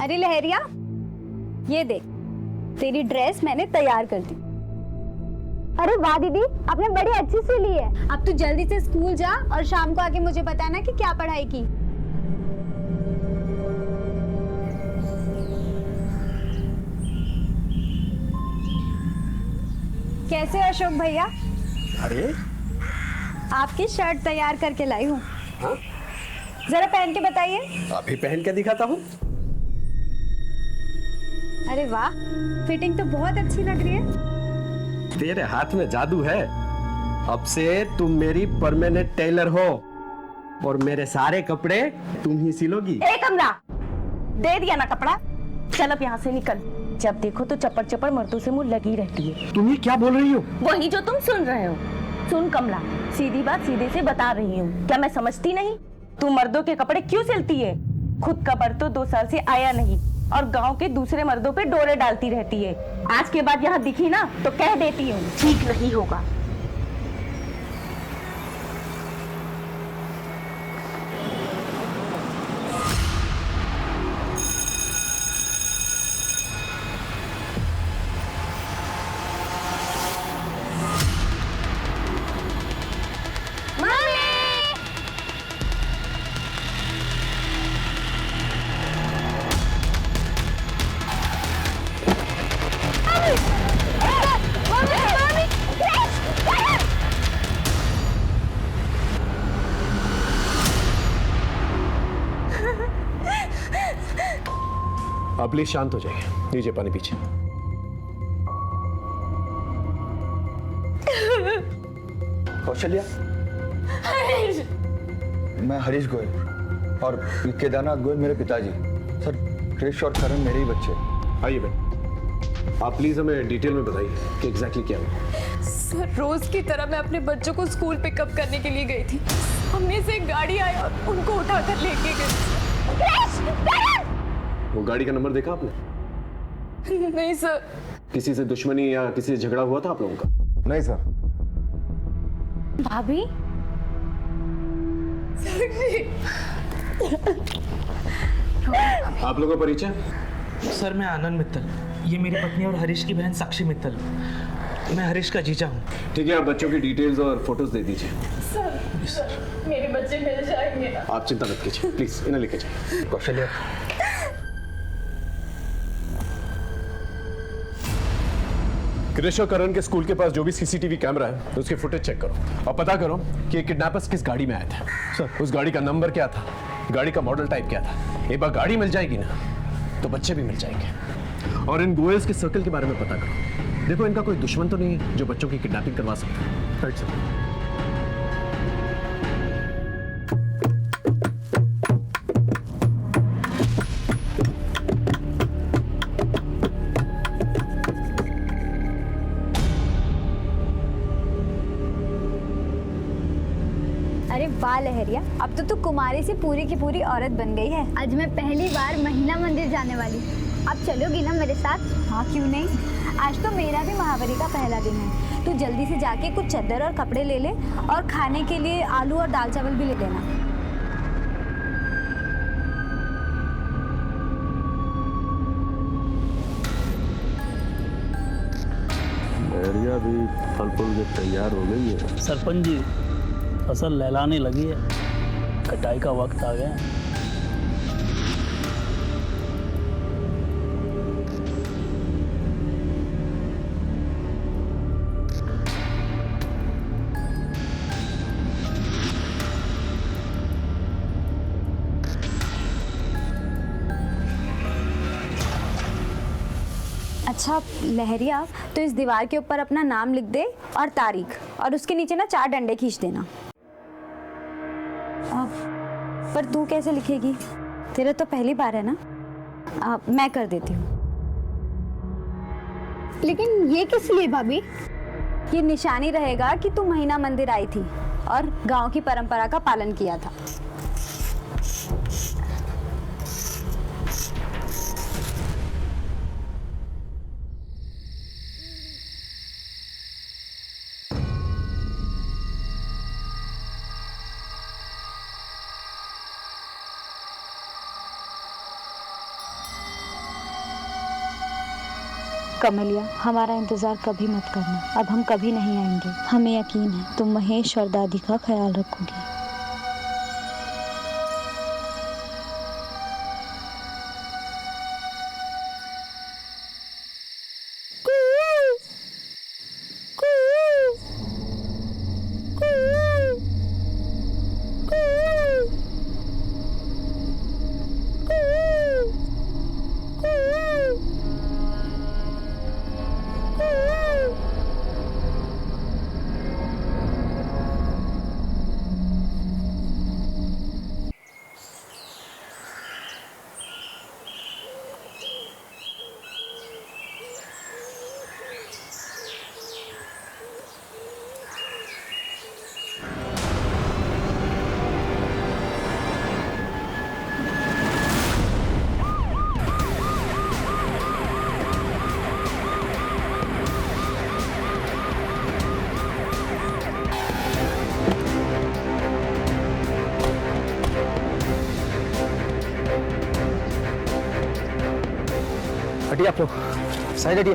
अरे लहरिया, ये देख, तेरी ड्रेस मैंने तैयार कर दी। अरे वाह दीदी, आपने बड़ी अच्छी सी ली है। अब तू जल्दी से स्कूल जा और शाम को आके मुझे बताना कि क्या पढ़ाई की। कैसे हो अशोक भैया? अरे आपकी शर्ट तैयार करके लाई हूँ। हाँ? जरा पहन के बताइए। अभी पहन के दिखाता हूँ। अरे वाह, फिटिंग तो बहुत अच्छी लग रही है। तेरे हाथ में जादू है। अब से तुम मेरी परमानेंट टेलर हो और मेरे सारे कपड़े तुम ही सिलोगी। ए कमला, दे दिया ना कपड़ा, चल अब यहाँ से निकल। जब देखो तो चप्पड़ चप्पड़ मर्दों से मुंह लगी रहती है। तुम ये क्या बोल रही हो? वही जो तुम सुन रहे हो। सुन कमला, सीधी बात सीधे से बता रही हूँ, क्या मैं समझती नहीं? तू मर्दों के कपड़े क्यों सिलती है? खुद का मर्द तो 2 साल से आया नहीं और गांव के दूसरे मर्दों पे डोरे डालती रहती है। आज के बाद यहाँ दिखी ना तो कह देती हूँ, ठीक नहीं होगा। आप प्लीज शांत हो जाइए। लीजिए पानी पीछे। कौशल्या, मैं हरीश गोयल और केदारनाथ गोयल मेरे पिताजी। सर, क्रिश और करण मेरे ही बच्चे। आइए बहन, आप प्लीज हमें डिटेल में बताइए कि एग्जैक्टली क्या हुआ। सर, रोज की तरह मैं अपने बच्चों को स्कूल पिकअप करने के लिए गई थी। हमने से एक गाड़ी आई और उनको उठाकर लेके गई। वो गाड़ी का नंबर देखा आपने? नहीं सर। किसी से दुश्मनी या किसी से झगड़ा हुआ था आप लोगों का? नहीं सर। भाभी, आप लोगों का परिचय? सर, मैं आनंद मित्तल, ये मेरी पत्नी और हरीश की बहन साक्षी मित्तल। मैं हरीश का जीजा हूँ। ठीक है, आप बच्चों की डिटेल्स और फोटोज दे दीजिए। सर, मेरे बच्चे मिल जाएंगे ना? आप चिंता मत कीजिए, प्लीज इन्हें लेके जाइए। कौशल्या, क्रिश और करण के स्कूल के पास जो भी सीसीटीवी कैमरा है उसकी फुटेज चेक करो और पता करो कि ये किडनैपर्स किस गाड़ी में आए थे। सर, उस गाड़ी का नंबर क्या था, गाड़ी का मॉडल टाइप क्या था। एक बार गाड़ी मिल जाएगी ना तो बच्चे भी मिल जाएंगे। और इन गोयल्स के सर्कल के बारे में पता करो। देखो, इनका कोई दुश्मन तो नहीं है जो बच्चों की किडनैपिंग करवा सकता है। Right sir. अरे वाह लहरिया, अब तो तू कुमारी से पूरी की पूरी औरत बन गई है। आज मैं पहली बार महिला मंदिर जाने वाली। अब चलोगी ना मेरे साथ? हाँ, क्यों नहीं। आज तो मेरा भी महावारी का पहला दिन है। तू जल्दी से जाके कुछ चादर और कपड़े ले ले और खाने के लिए आलू और दाल चावल भी ले लेना। लहरिया भी फल फूल के तैयार हो गई है। सरपंच जी, फसल लहलाने लगी है, कटाई का वक्त आ गया। अच्छा लहरिया, तो इस दीवार के ऊपर अपना नाम लिख दे और तारीख, और उसके नीचे ना 4 डंडे खींच देना। पर तू कैसे लिखेगी? तेरा तो पहली बार है ना। मैं कर देती हूँ। लेकिन ये किस लिए भाभी? ये निशानी रहेगा कि तू महीना मंदिर आई थी और गांव की परंपरा का पालन किया था। कमलिया, हमारा इंतजार कभी मत करना, अब हम कभी नहीं आएंगे। हमें यकीन है तुम महेश और दादी का ख्याल रखोगी। हटिए आप लोग, साइड हटिए।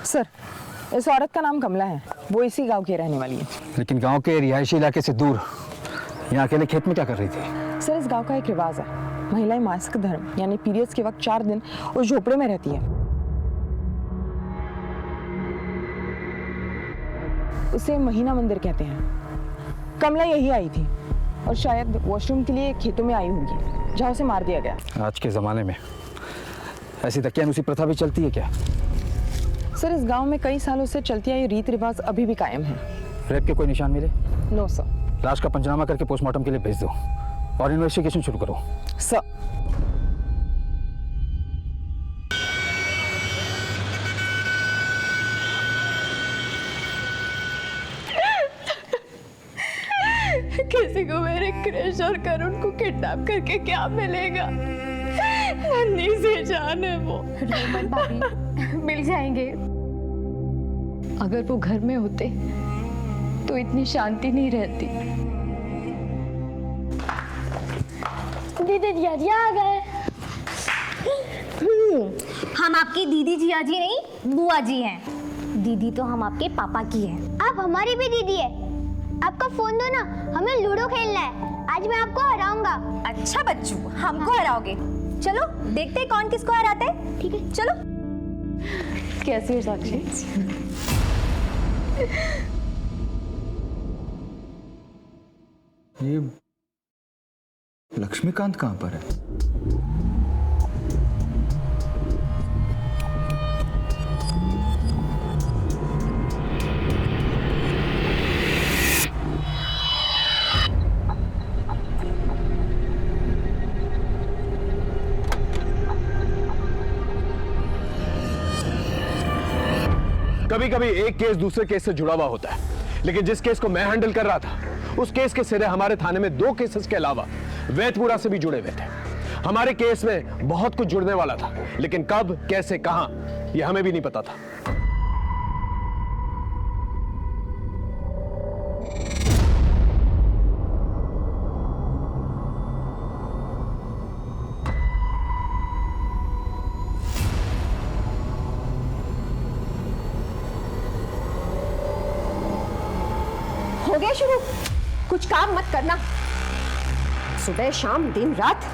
सर, इस औरत का नाम कमला है, वो इसी गांव की रहने वाली है। लेकिन गांव के रिहायशी इलाके से दूर यहाँ अकेले खेत में क्या कर रही थी? सर, इस गांव का एक रिवाज है, महिलाएं मासिक धर्म यानी पीरियड्स के वक्त 4 दिन उस झोपड़े में रहती है। उसे महीना मंदिर कहते हैं। कमला यही आई थी और शायद वॉशरूम के लिए खेतों में आई होगी जहाँ उसे मार दिया गया। आज के ज़माने में ऐसी दकियानूसी प्रथा भी चलती है क्या? सर, इस गांव में कई सालों से चलती आई रीत रिवाज अभी भी कायम है। रेप के कोई निशान मिले? No sir. लाश का पंचनामा करके पोस्टमार्टम के लिए भेज दो और इन्वेस्टिगेशन शुरू करो। सर, किसी को मेरे क्रिश और करुण को किडनैप करके क्या मिलेगा? नन्ही से जान है वो। भाभी, मिल जाएंगे। अगर वो घर में होते तो इतनी शांति नहीं रहती। दीदी जिया आ गए। हम आपकी दीदी जिया जी नहीं, बुआ जी हैं। दीदी तो हम आपके पापा की हैं। आप हमारी भी दीदी है। आपका फोन दो ना, हमें लूडो खेलना है। आज मैं आपको हराऊंगा। अच्छा बच्चू, हमको हराओगे? चलो देखते हैं कौन किसको हराता है। ठीक है, चलो। कैसी है साक्षी? ये लक्ष्मीकांत कहाँ पर है? कभी कभी एक केस दूसरे केस से जुड़ा हुआ होता है, लेकिन जिस केस को मैं हैंडल कर रहा था उस केस के सिरे हमारे थाने में 2 केसेस के अलावा वैतपुरा से भी जुड़े हुए थे। हमारे केस में बहुत कुछ जुड़ने वाला था, लेकिन कब, कैसे, कहां, यह हमें भी नहीं पता था। हो गया शुरू? कुछ काम मत करना। सुबह शाम दिन रात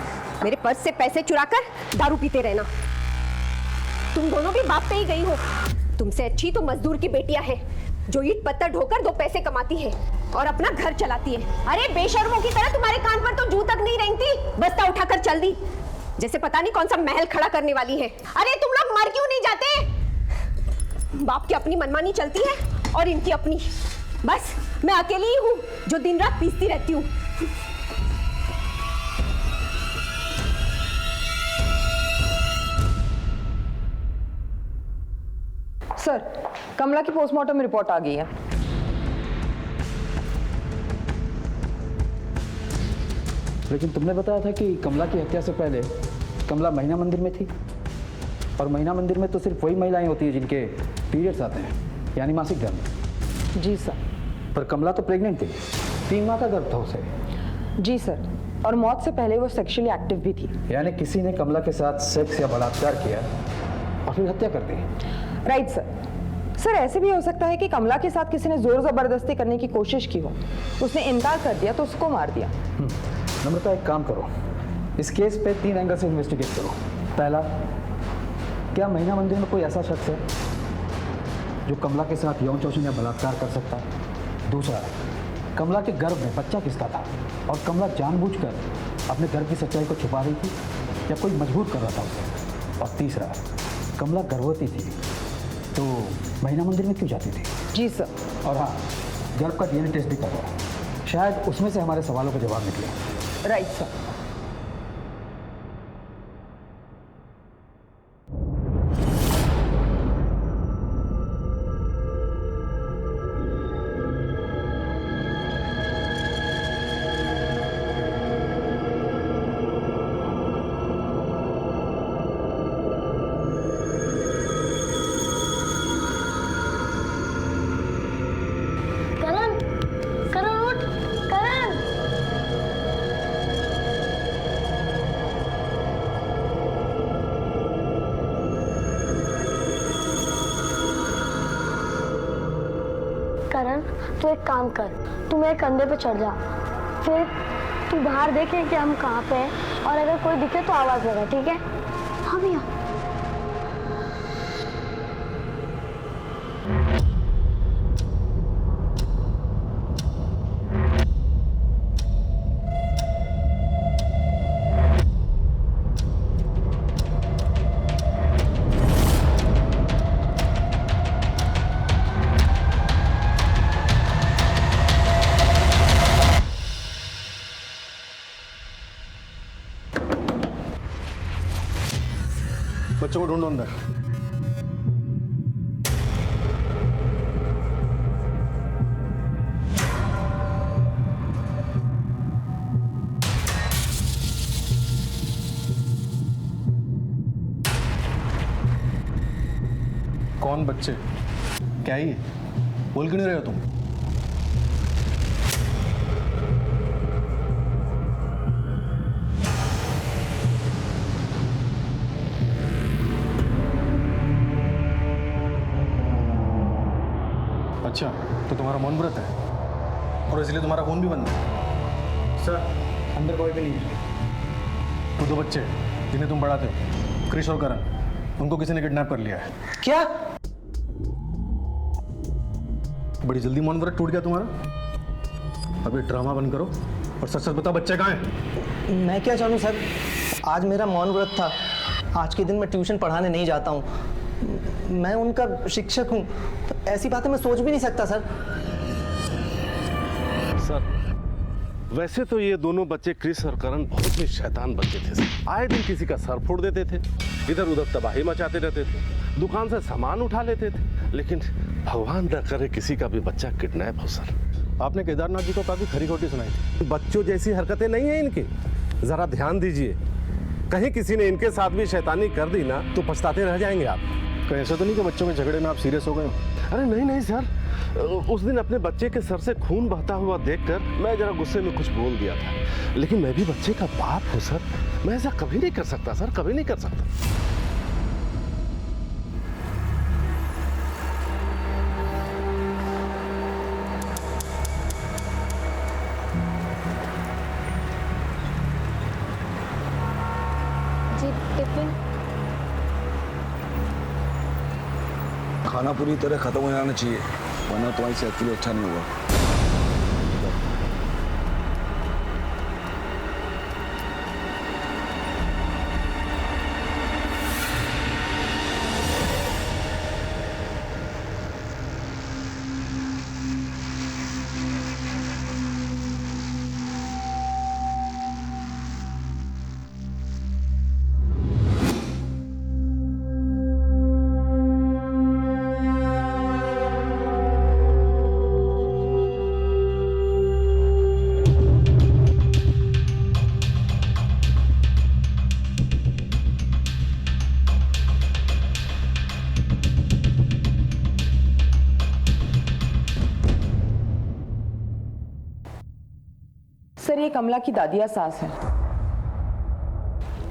मेरे पर्स से पैसे चुराकर दारू पीते रहना। तुम दोनों भी बाप पे ही गई हो। तुमसे अच्छी तो मजदूर की बेटियां हैं जो ईंट पत्थर ढोकर 2 पैसे कमाती है और अपना घर चलाती है। अरे बेशर्मों की तरह तुम्हारे कान पर तो जू तक नहीं रेंगती, बस्ता उठाकर चल दी जैसे पता नहीं कौन सा महल खड़ा करने वाली है। अरे तुम लोग मर क्यों नहीं जाते? बाप की अपनी मनमानी चलती है और इनकी अपनी। बस मैं अकेली ही हूं जो दिन रात पीसती रहती हूं। सर, कमला की पोस्टमार्टम रिपोर्ट आ गई है। लेकिन तुमने बताया था कि कमला की हत्या से पहले कमला महीना मंदिर में थी, और महीना मंदिर में तो सिर्फ वही महिलाएं होती हैं जिनके पीरियड्स आते हैं, यानी मासिक धर्म। जी सर। पर कमला तो प्रेग्नेंट थी, 3 माह का गर्भ था उसे। जी सर, और मौत से पहले वो सेक्सुअली एक्टिव भी थी। यानी किसी ने कमला के साथ सेक्स या बलात्कार किया और फिर हत्या कर दी। Right sir. सर ऐसे भी हो सकता है कि कमला के साथ किसी ने जोर जबरदस्ती करने की कोशिश की हो, उसने इनकार कर दिया तो उसको मार दिया। नम्रता, एक काम करो, इस केस पे 3 एंगल से इन्वेस्टिगेट करो। पहला, क्या महीना मंदिर में कोई ऐसा शख्स है जो कमला के साथ यौन शोषण या बलात्कार कर सकता है? दूसरा, कमला के गर्भ में बच्चा किसका था और कमला जानबूझकर अपने गर्भ की सच्चाई को छुपा रही थी या कोई मजबूर कर रहा था उसे? और तीसरा, कमला गर्भवती थी तो महीना मंदिर में क्यों जाती थी? जी सर। और हाँ, गर्भ का DNA टेस्ट भी करवाओ, शायद उसमें से हमारे सवालों का जवाब निकले। Right sir. करण, तू एक काम कर, तू मेरे कंधे पे चढ़ जा, फिर तू बाहर देखे कि हम कहाँ पे हैं और अगर कोई दिखे तो आवाज लगा, ठीक है? हाँ भैया। बच्चों को ढूंढो अंदर। कौन बच्चे? क्या ही है? बोल क्यों नहीं रहे हो तुम? अच्छा, तो तुम्हारा मौन व्रत है और इसलिए तुम्हारा फोन भी बंद है? सर, अंदर कोई भी नहीं है। तो 2 बच्चे जिन्हें तुम पढ़ाते हो, क्रिश और करण, उनको किसी ने किडनैप कर लिया है। क्या? बड़ी जल्दी मौन व्रत टूट गया तुम्हारा? अब ये ड्रामा बंद करो और सच सच बताओ, बच्चे कहाँ हैं? मैं क्या जानूँ सर, आज मेरा मौन व्रत था। आज के दिन मैं ट्यूशन पढ़ाने नहीं जाता हूँ, मैं उनका शिक्षक हूँ, तो ऐसी बातें मैं सोच भी नहीं सकता सर। सर, वैसे तो ये दोनों बच्चे क्रिस और करण बहुत ही शैतान बच्चे थे सर। आए दिन किसी का सर फोड़ देते थे, इधर उधर तबाही मचाते रहते थे, दुकान से सामान उठा लेते थे, लेकिन भगवान न करे किसी का भी बच्चा किडनैप हो सर। आपने केदारनाथ जी को काफी खरी खोटी सुनाई थी। बच्चों जैसी हरकतें नहीं है इनकी, जरा ध्यान दीजिए। कहीं किसी ने इनके साथ भी शैतानी कर दी ना तो पछताते रह जाएंगे आप। कहीं ऐसा तो नहीं कि बच्चों के झगड़े में आप सीरियस हो गए हो? अरे नहीं नहीं सर, उस दिन अपने बच्चे के सर से खून बहता हुआ देखकर मैं जरा गुस्से में कुछ बोल दिया था, लेकिन मैं भी बच्चे का बाप हूँ सर, मैं ऐसा कभी नहीं कर सकता सर, कभी नहीं कर सकता। जी टिफिन। खाना पूरी तरह खत्म हो जाना चाहिए, वरना तुम्हारी सेहत के लिए अच्छा नहीं होगा। सर ये कमला की दादिया सास है।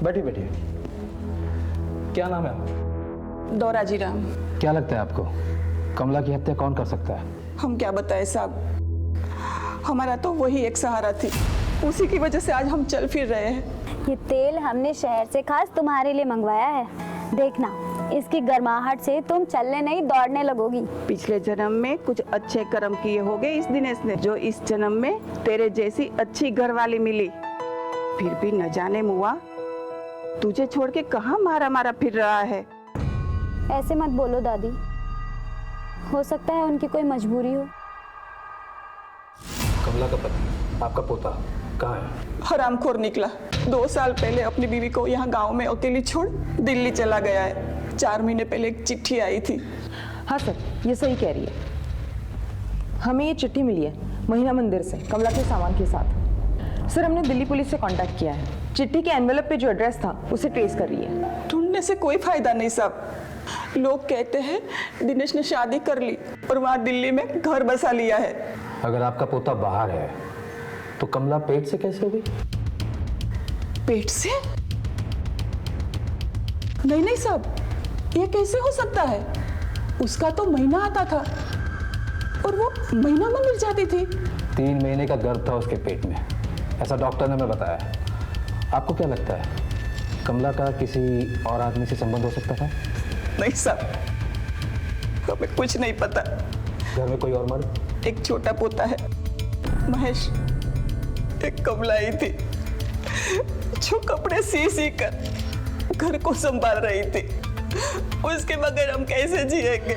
बैठिए बैठिए। क्या नाम है आपका? दौराजी राम। क्या लगता है आपको कमला की हत्या कौन कर सकता है? हम क्या बताएं साहब, हमारा तो वही एक सहारा थी, उसी की वजह से आज हम चल फिर रहे हैं। ये तेल हमने शहर से खास तुम्हारे लिए मंगवाया है, देखना इसकी गर्माहट से तुम चलने नहीं दौड़ने लगोगी। पिछले जन्म में कुछ अच्छे कर्म किए होंगे इस दिनेश ने, जो इस जन्म में तेरे जैसी अच्छी घरवाली मिली। फिर भी न जाने मुआ तुझे छोड़ के कहाँ मारा मारा फिर रहा है। ऐसे मत बोलो दादी, हो सकता है उनकी कोई मजबूरी हो। कमला का पति, आपका पोता कहाँ है? हरामखोर निकला। 2 साल पहले अपनी बीवी को यहाँ गांव में अकेली छोड़ दिल्ली चला गया है। 4 महीने पहले एक चिट्ठी आई थी। हाँ सर, ये सही कह रही है। हमें ये चिट्ठी मिली है महीना मंदिर से, कमला के सामान के साथ। सर हमने दिल्ली पुलिस से कांटेक्ट किया है, चिट्ठी के एनवेलप पे जो एड्रेस था उसे ट्रेस कर रही है। ढूंढने से कोई फायदा नहीं साहब। लोग कहते हैं दिनेश ने शादी कर ली और वहाँ दिल्ली में घर बसा लिया है। अगर आपका पोता बाहर है तो कमला पेट से कैसे हो गई? पेट से? नहीं नहीं साहब, ये कैसे हो सकता है? उसका तो महीना आता था और वो महीना में मिल जाती थी। 3 महीने का गर्भ था उसके पेट में, ऐसा डॉक्टर ने हमें बताया। आपको क्या लगता है कमला का किसी और आदमी से संबंध हो सकता था? नहीं साहब, हमें कुछ नहीं पता। घर में कोई और मर्द? एक छोटा पोता है महेश, एक कमला ही थी जो कपड़े सी कर घर को संभाल रही थी। उसके बगैर हम कैसे जिएंगे?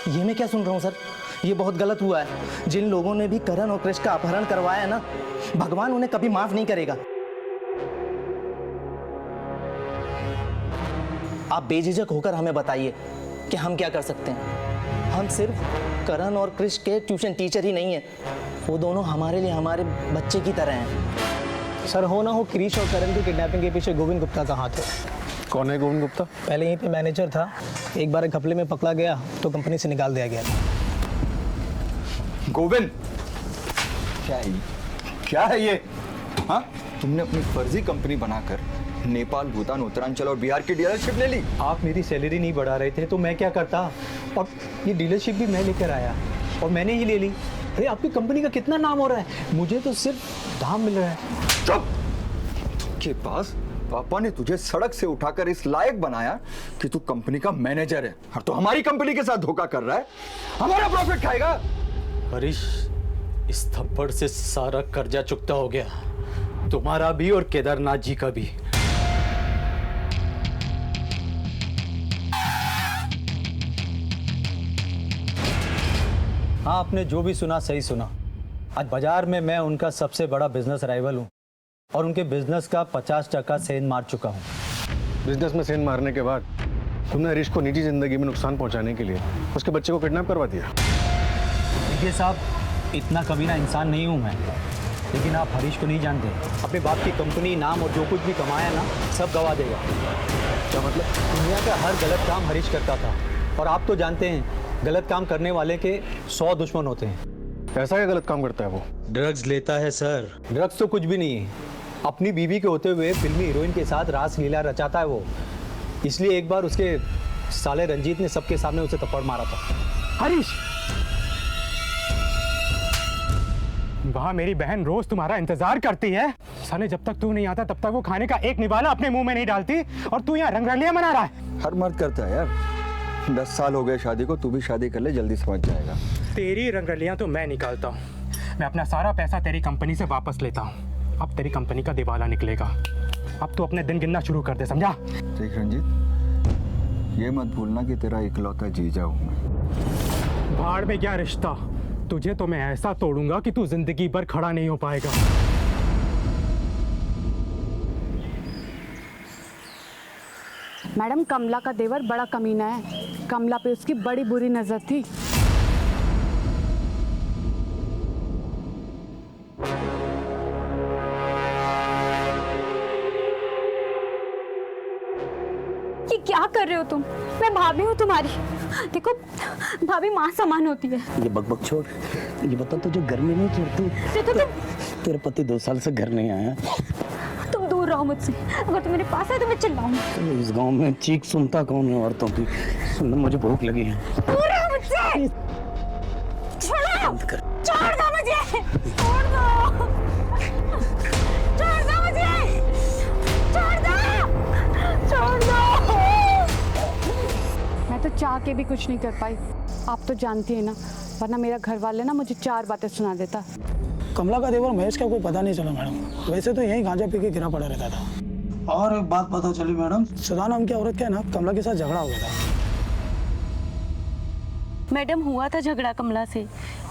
ये मैं क्या सुन रहा हूँ सर, ये बहुत गलत हुआ है। जिन लोगों ने भी करण और कृष का अपहरण करवाया है ना, भगवान उन्हें कभी माफ नहीं करेगा। आप बेझिझक होकर हमें बताइए कि हम क्या कर सकते हैं। हम सिर्फ करण और कृष के ट्यूशन टीचर ही नहीं है, वो दोनों हमारे लिए हमारे बच्चे की तरह हैं। सर हो ना हो क्रिश और करण की किडनैपिंग के पीछे गोविंद गुप्ता का हाथ है। कौन है गोविंद गुप्ता? पहले यहीं पे मैनेजर था, एक बार घपले में पकड़ा गया तो कंपनी से निकाल दिया गया। गोविंद, क्या है ये? हाँ, तुमने अपनी फर्जी कंपनी बनाकर नेपाल, भूटान, उत्तरांचल और बिहार की डीलरशिप ले ली। आप मेरी सैलरी नहीं बढ़ा रहे थे तो मैं क्या करता, और ये डीलरशिप भी मैं लेकर आया और मैंने ही ले ली। अरे आपकी कंपनी का कितना नाम हो रहा है, मुझे तो सिर्फ दाम मिल रहा है। चुप! के पास पापा ने तुझे सड़क से उठाकर इस लायक बनाया कि तू कंपनी का मैनेजर है, और तो हमारी कंपनी के साथ धोखा कर रहा है, हमारा प्रॉफिट खाएगा। हरीश, इस थप्पड़ से सारा कर्जा चुकता हो गया, तुम्हारा भी और केदारनाथ जी का भी। हाँ, आपने जो भी सुना सही सुना। आज बाजार में मैं उनका सबसे बड़ा बिजनेस राइवल हूँ और उनके बिजनेस का 50% सेंध मार चुका हूँ। बिजनेस में सेंध मारने के बाद तुमने हरीश को निजी जिंदगी में नुकसान पहुंचाने के लिए उसके बच्चे को किडनैप करवा दिया। देखिए साहब, इतना कमीना इंसान नहीं हूँ मैं, लेकिन आप हरीश को नहीं जानते। अपने बाप की कंपनी, नाम और जो कुछ भी कमाया ना, सब गवा देगा। क्या मतलब? दुनिया का हर गलत काम हरीश करता था, और आप तो जानते हैं गलत काम करने वाले के 100 दुश्मन होते हैं। ऐसा क्या गलत काम करता है वो? ड्रग्स लेता है सर। ड्रग्स तो कुछ भी नहीं है, अपनी बीवी के होते हुए फिल्मी हीरोइन के साथ रास लीला रचाता है वो। इसलिए एक बार उसके साले रंजीत ने सबके सामने उसे थप्पड़ मारा था। हरीश, वहाँ मेरी बहन रोज तुम्हारा इंतजार करती है। साले जब तक तू नहीं आता तब तक वो खाने का एक निवाला अपने मुंह में नहीं डालती, और तू यहाँ रंगरलियां मना रहा है। हर मर्द करता है यार। 10 साल हो गए शादी को, तू भी शादी कर ले, जल्दी समझ जाएगा। तेरी रंगरलियां तो मैं निकालता हूँ। मैं अपना सारा पैसा तेरी कंपनी से वापस लेता हूँ। अब तेरी कंपनी का दिवाला निकलेगा। अब तू अपने दिन गिनना शुरू कर दे, समझा? देख रंजीत, ये मत भूलना कि तेरा इकलौता जीजा हूँ मैं। भाड़ में क्या रिश्ता, तुझे तो मैं ऐसा तोड़ूंगा कि तू जिंदगी भर खड़ा नहीं हो पाएगा। मैडम, कमला का देवर बड़ा कमीना है। कमला पे उसकी बड़ी बुरी नजर थी। ये क्या कर रहे हो तुम? मैं भाभी हूँ तुम्हारी। देखो भाभी माँ समान होती है। ये बकबक छोड़, ये बता तुझे घर में नहीं छोड़ती? तेरे पति 2 साल से घर नहीं आया। तुम दूर रहो मुझसे, अगर तुम मेरे पास आए तो मैं चिल्लाऊंगी। तो इस गांव में चीख सुनता कौन है औरतों की? सुन, मुझे भूख लगी है। दूर रहो मुझसे। छोड़ो, छोड़ दो मुझे, छोड़ दो, छोड़ दो मुझे, छोड़ दो, छोड़ दो। मैं तो चाह के भी कुछ नहीं कर पाई, आप तो जानती है ना, वरना मेरा घर वाले ना मुझे 4 बातें सुना देता। कमला का देवर महेश का कोई पता नहीं चला मैडम। वैसे तो यही गांजा पी के गिरा पड़ा रहता था। और एक बात पता चली मैडम, सुधा नाम की औरत का ना कमला के साथ झगड़ा हो गया था। मैडम हुआ था झगड़ा कमला से।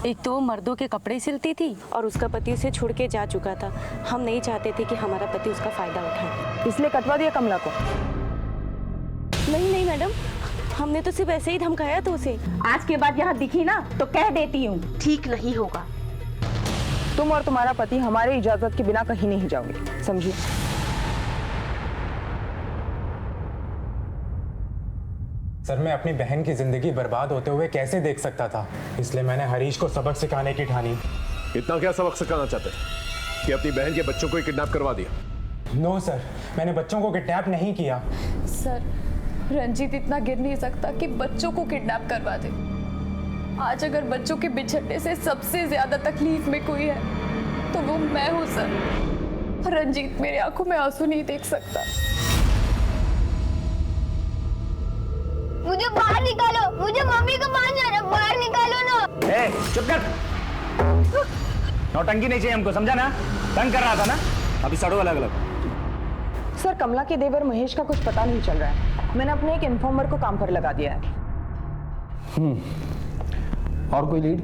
एक तो मर्दों के कपड़े सिलती थी और उसका पति उसे छोड़ के जा चुका था। हम नहीं चाहते थे कि हमारा पति उसका फायदा उठाए, इसलिए कटवा दिया कमला को। नहीं नहीं मैडम, हमने तो सिर्फ ऐसे ही धमकाया था उसे। आज के बाद यहाँ दिखी ना तो कह देती हूँ, ठीक नहीं होगा। तुम और तुम्हारा पति हमारे इजाजत के बिना कहीं नहीं जाओगे, समझिए। सर मैं अपनी बहन की जिंदगी बर्बाद होते हुए कैसे देख सकता था, इसलिए मैंने हरीश को सबक सिखाने की ठानी। इतना क्या सबक सिखाना चाहते कि अपनी बहन के बच्चों को ही किडनैप करवा दिया? नो सर, मैंने बच्चों को किडनैप नहीं किया। सर रंजीत इतना गिर नहीं सकता कि बच्चों को किडनैप करवा दे। आज अगर बच्चों के बिछड़ने से सबसे ज्यादा तकलीफ में कोई है तो वो मैं हूँ सर। रंजीत मेरी आंखों में आंसू नहीं देख सकता। मुझे बाहर निकालो, मुझे मम्मी को पास जाना, बाहर निकालो ना। ए, चुप कर। नौटंकी नहीं चाहिए हमको, समझा ना? तंग कर रहा था ना, अभी सड़ो अलग अलग। सर कमला के देवर महेश का कुछ पता नहीं चल रहा है। मैंने अपने एक इन्फॉर्मर को काम पर लगा दिया है। और कोई लीड?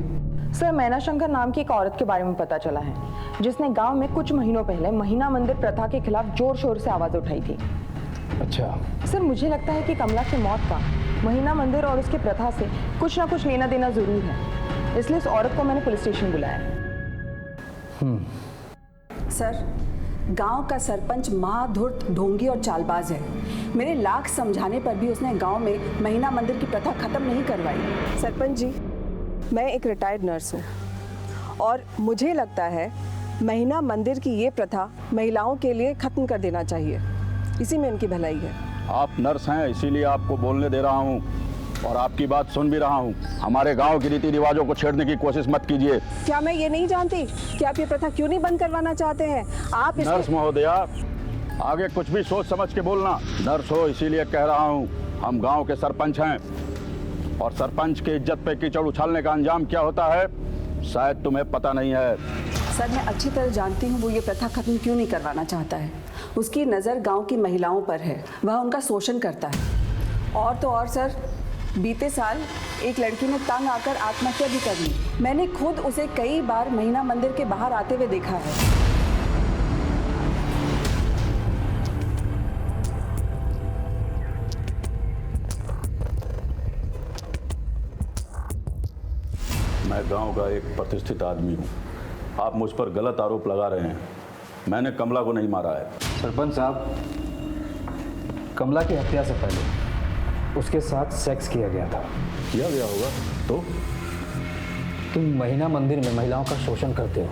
सर मैना शंकर नाम की एक औरत के बारे में पता चला है, जिसने गांव में कुछ महीनों पहले महीना मंदिर प्रथा के खिलाफ जोर शोर से आवाज उठाई थी। अच्छा। सर मुझे लगता है कि कमला की मौत का महीना मंदिर और उसकी प्रथा से कुछ ना कुछ लेना देना जरूर है, इसलिए इस औरत को मैंने पुलिस स्टेशन बुलाया है। सर गांव का सरपंच महाधूर्त ढोंगी और चालबाज है। मेरे लाख समझाने पर भी उसने गांव में महीना मंदिर की प्रथा खत्म नहीं करवाई। सरपंच जी, मैं एक रिटायर्ड नर्स हूँ और मुझे लगता है महीना मंदिर की ये प्रथा महिलाओं के लिए खत्म कर देना चाहिए, इसी में इनकी भलाई है। आप नर्स हैं इसीलिए आपको बोलने दे रहा हूँ और आपकी बात सुन भी रहा हूँ। हमारे गांव के रीति रिवाजों को छेड़ने की कोशिश मत कीजिए। क्या मैं ये नहीं जानती कि आप ये प्रथा क्यों नहीं बंद करवाना चाहते हैं? आप नर्स महोदया, आगे कुछ भी सोच समझ के बोलना। नर्स हो इसीलिए कह रहा हूँ, हम गांव के सरपंच हैं और सरपंच की इज्जत पे कीचड़ उछालने का अंजाम क्या होता है शायद तुम्हें पता नहीं है। सर मैं अच्छी तरह जानती हूँ वो ये प्रथा खत्म क्यों नहीं करवाना चाहता है। उसकी नज़र गांव की महिलाओं पर है, वह उनका शोषण करता है। और तो और सर, बीते साल एक लड़की ने तंग आकर आत्महत्या भी कर ली। मैंने खुद उसे कई बार महीना मंदिर के बाहर आते हुए देखा है। मैं गांव का एक प्रतिष्ठित आदमी हूँ, आप मुझ पर गलत आरोप लगा रहे हैं। मैंने कमला को नहीं मारा है। सरपंच साहब, कमला की हत्या से पहले उसके साथ सेक्स किया गया था। किया गया होगा तो? तुम महीना मंदिर में महिलाओं का शोषण करते हो,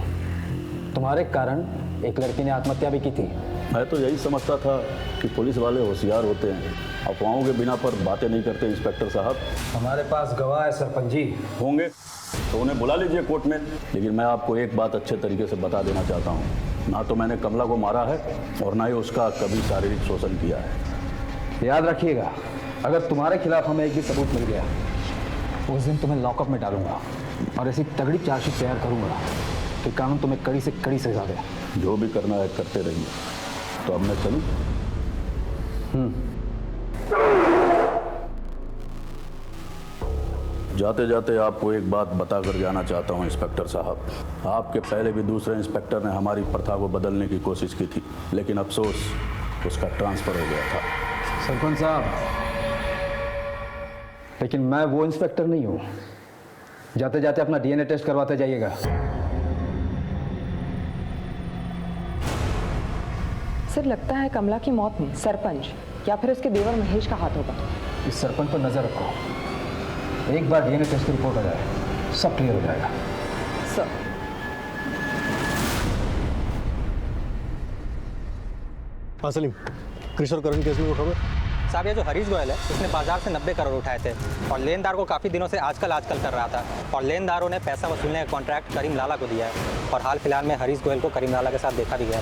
तुम्हारे कारण एक लड़की ने आत्महत्या भी की थी। मैं तो यही समझता था कि पुलिस वाले होशियार होते हैं, अफवाहों के बिना पर बातें नहीं करते। इंस्पेक्टर साहब, हमारे पास गवाह है सरपंच जी। होंगे तो उन्हें बुला लीजिए कोर्ट में। लेकिन मैं आपको एक बात अच्छे तरीके से बता देना चाहता हूँ, ना तो मैंने कमला को मारा है और ना ही उसका कभी शारीरिक शोषण किया है। याद रखिएगा, अगर तुम्हारे खिलाफ हमें एक भी सबूत मिल गया उस दिन तुम्हें लॉकअप में डालूंगा और ऐसी तगड़ी चार्जशीट तैयार करूंगा कि कानून तुम्हें कड़ी से कड़ी सजा दे। जो भी करना है करते रहिए। तो अब मैं चलूं? जाते जाते आपको एक बात बता कर जाना चाहता हूं इंस्पेक्टर साहब, आपके पहले भी दूसरे इंस्पेक्टर ने हमारी प्रथा को बदलने की कोशिश की थी, लेकिन अफसोस उसका ट्रांसफर हो गया था। सरपंच साहब, लेकिन मैं वो इंस्पेक्टर नहीं हूं। जाते जाते अपना डीएनए टेस्ट करवाते जाइएगा। सर लगता है कमला की मौत में सरपंच या फिर उसके देवर महेश का हाथ होगा। इस सरपंच पर नजर रखो, एक बार डीएनए टेस्ट की रिपोर्ट आ जाए सब क्लियर हो जाएगा। सर हाँ सलीम, कृष्ण और करण केस में वो खबर? साहब ये जो हरीश गोयल है उसने बाजार से 90 करोड़ उठाए थे और लेनदार को काफ़ी दिनों से आजकल कर रहा था और लेनदारों ने पैसा वसूलने का कॉन्ट्रैक्ट करीम लाला को दिया है और हाल फिलहाल में हरीश गोयल को करीम लाला के साथ देखा भी गया।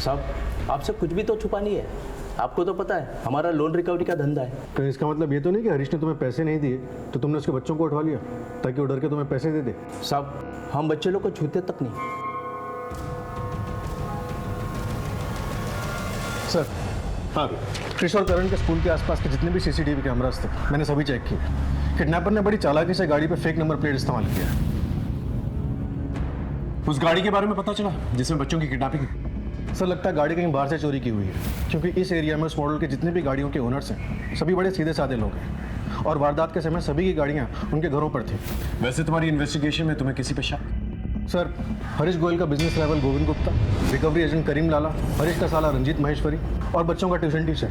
साहब आपसे कुछ भी तो छुपा नहीं है, आपको तो पता है हमारा लोन रिकवरी का धंधा है। तो इसका मतलब ये तो नहीं कि हरीश ने तुम्हें पैसे नहीं दिए तो तुमने उसके बच्चों को उठवा लिया ताकि वो डर के तुम्हें पैसे दे दे? साहब हम बच्चे लोग को छूते तक नहीं। सर हाँ, कृष्ण और करण के स्कूल के आसपास के जितने भी सीसीटीवी कैमरास थे मैंने सभी चेक किए। किडनैपर ने बड़ी चालाकी से गाड़ी पे फेक नंबर प्लेट इस्तेमाल किया। उस गाड़ी के बारे में पता चला जिसमें बच्चों की किडनैपिंग? सर लगता है गाड़ी कहीं बाहर से चोरी की हुई है, क्योंकि इस एरिया में उस मॉडल के जितने भी गाड़ियों के ओनर्स हैं सभी बड़े सीधे साधे लोग हैं और वारदात के समय सभी की गाड़ियाँ उनके घरों पर थी। वैसे तुम्हारी इन्वेस्टिगेशन में तुम्हें किसी पे शक? सर हरीश गोयल का business rival Govind Gupta, recovery agent Karim Lala, Harish का साला रंजीत महेश्वरी और बच्चों का ट्यूशन टीचर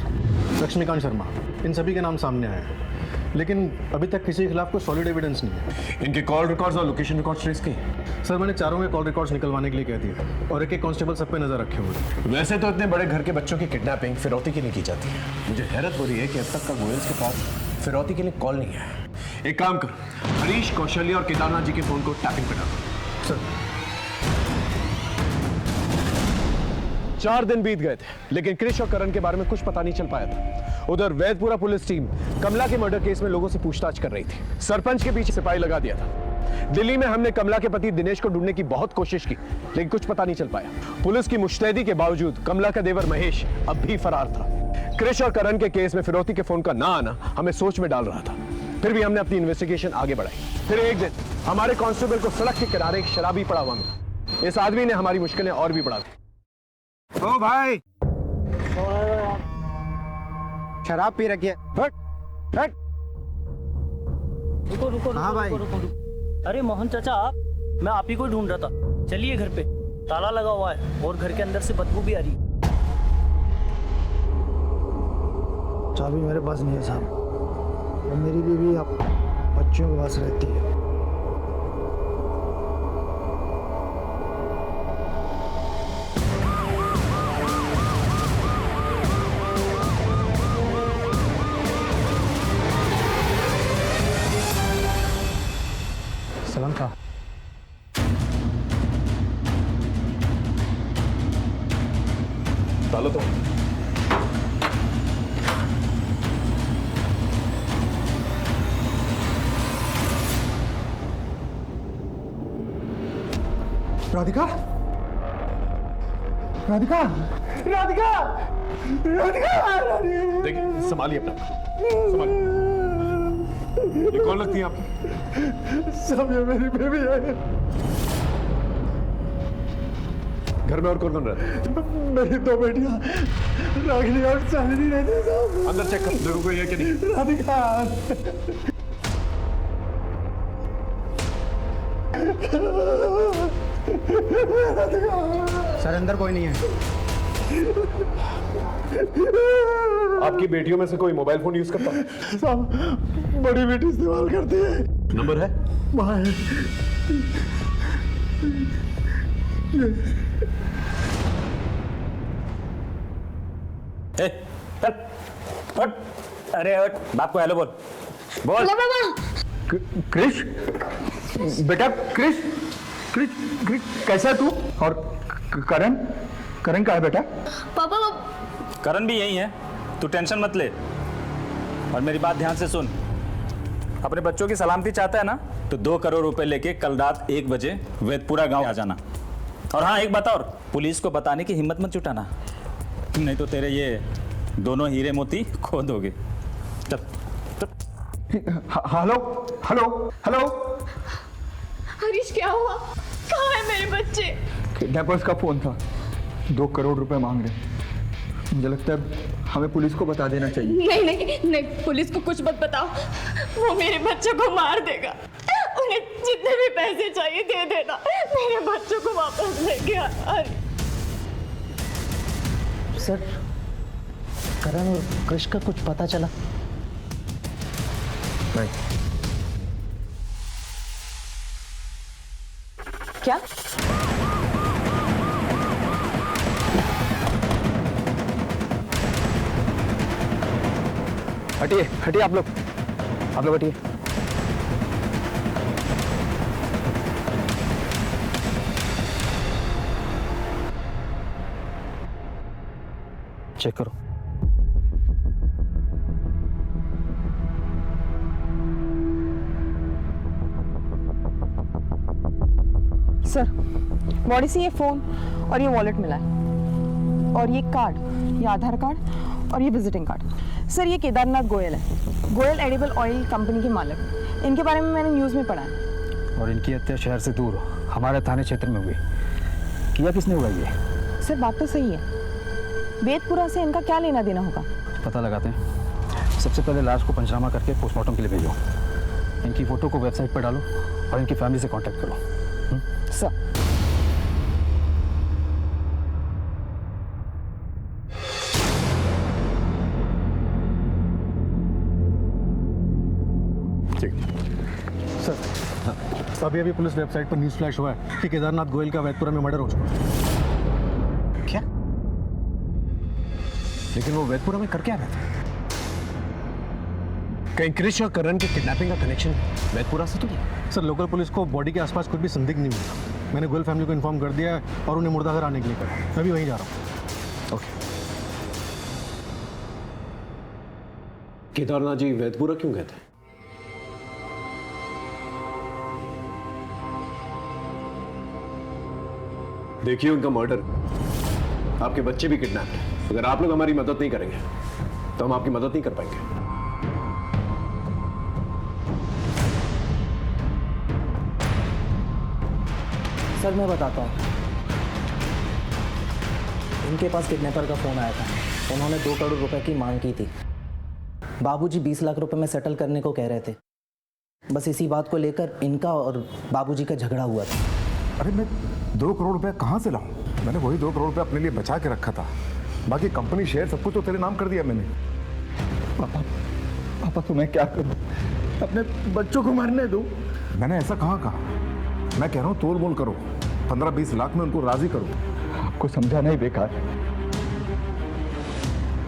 लक्ष्मीकांत शर्मा, इन सभी के नाम सामने आए हैं। लेकिन अभी तक किसी के खिलाफ कोई सॉलिड एविडेंस नहीं है। इनके कॉल रिकॉर्ड्स और लोकेशन रिकॉर्ड्स ट्रेस किए? सर मैंने चारों के कॉल रिकॉर्ड्स निकलवाने के लिए कह दिए और एक एक कांस्टेबल सब पे नजर रखे हुए। वैसे तो इतने बड़े घर के बच्चों की किडनैपिंग फिरौती के लिए की जाती है। मुझे हैरत हो रही है कि अब तक का गोयल्स के पास फिरौती के लिए कॉल नहीं है। एक काम करो, हरीश, कौशल्या और केदारनाथ जी के फोन को टैपिंग पे डालो। सर 4 दिन बीत गए थे लेकिन कृष और करण के बारे में कुछ पता नहीं चल पाया था। उधर वैदपुरा पुलिस टीम कमला के मर्डर केस में लोगों से पूछताछ कर रही थी। सरपंच के पीछे सिपाही लगा दिया था। दिल्ली में हमने कमला के पति दिनेश को ढूंढने की बहुत कोशिश की लेकिन कुछ पता नहीं चल पाया। पुलिस की मुस्तैदी के बावजूद कमला का देवर महेश अब भी फरार था। कृष और करण के केस में फिरौती के फोन का ना आना हमें सोच में डाल रहा था। फिर भी हमने अपनी इन्वेस्टिगेशन आगे बढ़ाई। फिर एक दिन हमारे कांस्टेबल को सड़क के किनारे एक शराबी पड़ा हुआ मिला। इस आदमी ने हमारी मुश्किलें और भी बढ़ा दी। ओ भाई, शराब पी रखी है। हट, हट। रुको रुको हाँ भाई। अरे मोहन चाचा, मैं आप ही को ढूंढ रहा था। चलिए घर पे, ताला लगा हुआ है और घर के अंदर से बदबू भी आ रही है। चाबी मेरे पास नहीं है साहब, और मेरी बीवी अब बच्चों के पास रहती है। सलाम था। डालो तो। राधिका, राधिका, राधिका, राधिका, देखिए संभालिए अपना, संभालिए। ये कौन लगती है आप? सब ये मेरी बेबी है। घर में और कौन कौन रहता है? मेरी 2 बेटियां रागिनी और शालिनी रहती है साहब। अंदर चेक कर, देखो कोई है कि नहीं। राधिका, सर अंदर कोई नहीं है। आपकी बेटियों में से कोई मोबाइल फोन यूज करता है? साहब बड़ी बेटी इस्तेमाल करती है। नंबर है? वहाँ है। हट, अरे हट, बाप को हेलो बोल। बोल। क्रिश, बेटा क्रिश, क्रिश, क्रिश कैसा है तू? और करण, करण का है बेटा? पापा करण भी यही है, तू टेंशन मत ले और मेरी बात ध्यान से सुन। अपने बच्चों की सलामती चाहता है ना तो 2 करोड़ रुपए लेके कल रात 1 बजे वैदपुरा गांव आ जाना। और हाँ एक बात और, पुलिस को बताने की हिम्मत मत जुटाना, नहीं तो तेरे ये दोनों हीरे मोती खो दोगे। चल हेलो, हेलो, हेलो। हरीश क्या हुआ? कहाँ है मेरे बच्चे? किडनैपर्स का फोन था, 2 करोड़ रुपए मांग रहे। मुझे लगता है हमें पुलिस को बता देना चाहिए। नहीं नहीं नहीं, पुलिस को कुछ मत बताओ, वो मेरे बच्चों को मार देगा। उन्हें जितने भी पैसे चाहिए दे देना, मेरे बच्चों को वापस लेके आ। सर करण और कृष का कुछ पता चला? नहीं। क्या? हटिए हटिए आप लोग हटिए। चेक करो। सर, बॉडी से ये फोन और ये वॉलेट मिला है, और ये कार्ड, ये आधार कार्ड और ये विजिटिंग कार्ड। सर, ये केदारनाथ गोयल है, गोयल एडिबल ऑयल कंपनी के मालिक। इनके बारे में मैंने न्यूज़ में पढ़ा है। और इनकी हत्या शहर से दूर हमारे थाने क्षेत्र में हुई। किया किसने हुआ ये? सर, बात तो सही है। वेदपुरा से इनका क्या लेना देना होगा? पता लगाते हैं। सबसे पहले लाश को पंचनामा करके पोस्टमार्टम के लिए भेजो। इनकी फोटो को वेबसाइट पर डालो और इनकी फैमिली से कांटेक्ट करो। सर। सर, अभी पुलिस वेबसाइट पर न्यूज़ फ्लैश हुआ है कि केदारनाथ गोयल का वैदपुरा में मर्डर हो चुका है। क्या? लेकिन वो वैदपुरा में कर क्या रहे थे? कहीं कृष और करण के किडनैपिंग का कनेक्शन वैदपुरा से तो नहीं? सर, लोकल पुलिस को बॉडी के आसपास कुछ भी संदिग्ध नहीं मिला। मैंने गोयल फैमिली को इन्फॉर्म कर दिया है और उन्हें मुर्दाघर आने के लिए कहा। मैं भी वहीं जा रहा हूँ। ओके। केदारनाथ जी वैदपुरा क्यों गए थे? देखिए, उनका मर्डर, आपके बच्चे भी किडनैप्ड हैं। अगर आप लोग हमारी मदद नहीं करेंगे तो हम आपकी मदद नहीं कर पाएंगे। सर, मैं बताता हूँ। इनके पास किडनैपर का फ़ोन आया था। उन्होंने 2 करोड़ रुपए की मांग की थी। बाबूजी 20 लाख रुपए में सेटल करने को कह रहे थे। बस इसी बात को लेकर इनका और बाबूजी का झगड़ा हुआ था। अरे मैं 2 करोड़ रुपए कहाँ से लाऊं? मैंने वही 2 करोड़ रुपए अपने लिए बचा के रखा था। बाकी कंपनी शेयर सब कुछ तो तेरे नाम कर दिया मैंने। पापा तो मैं क्या करूं? अपने बच्चों को मरने दूं? मैंने ऐसा कहाँ कहा? मैं कह रहा हूँ तोल मोल करो, 15-20 लाख में उनको राजी करो। आपको समझाना ही बेकार।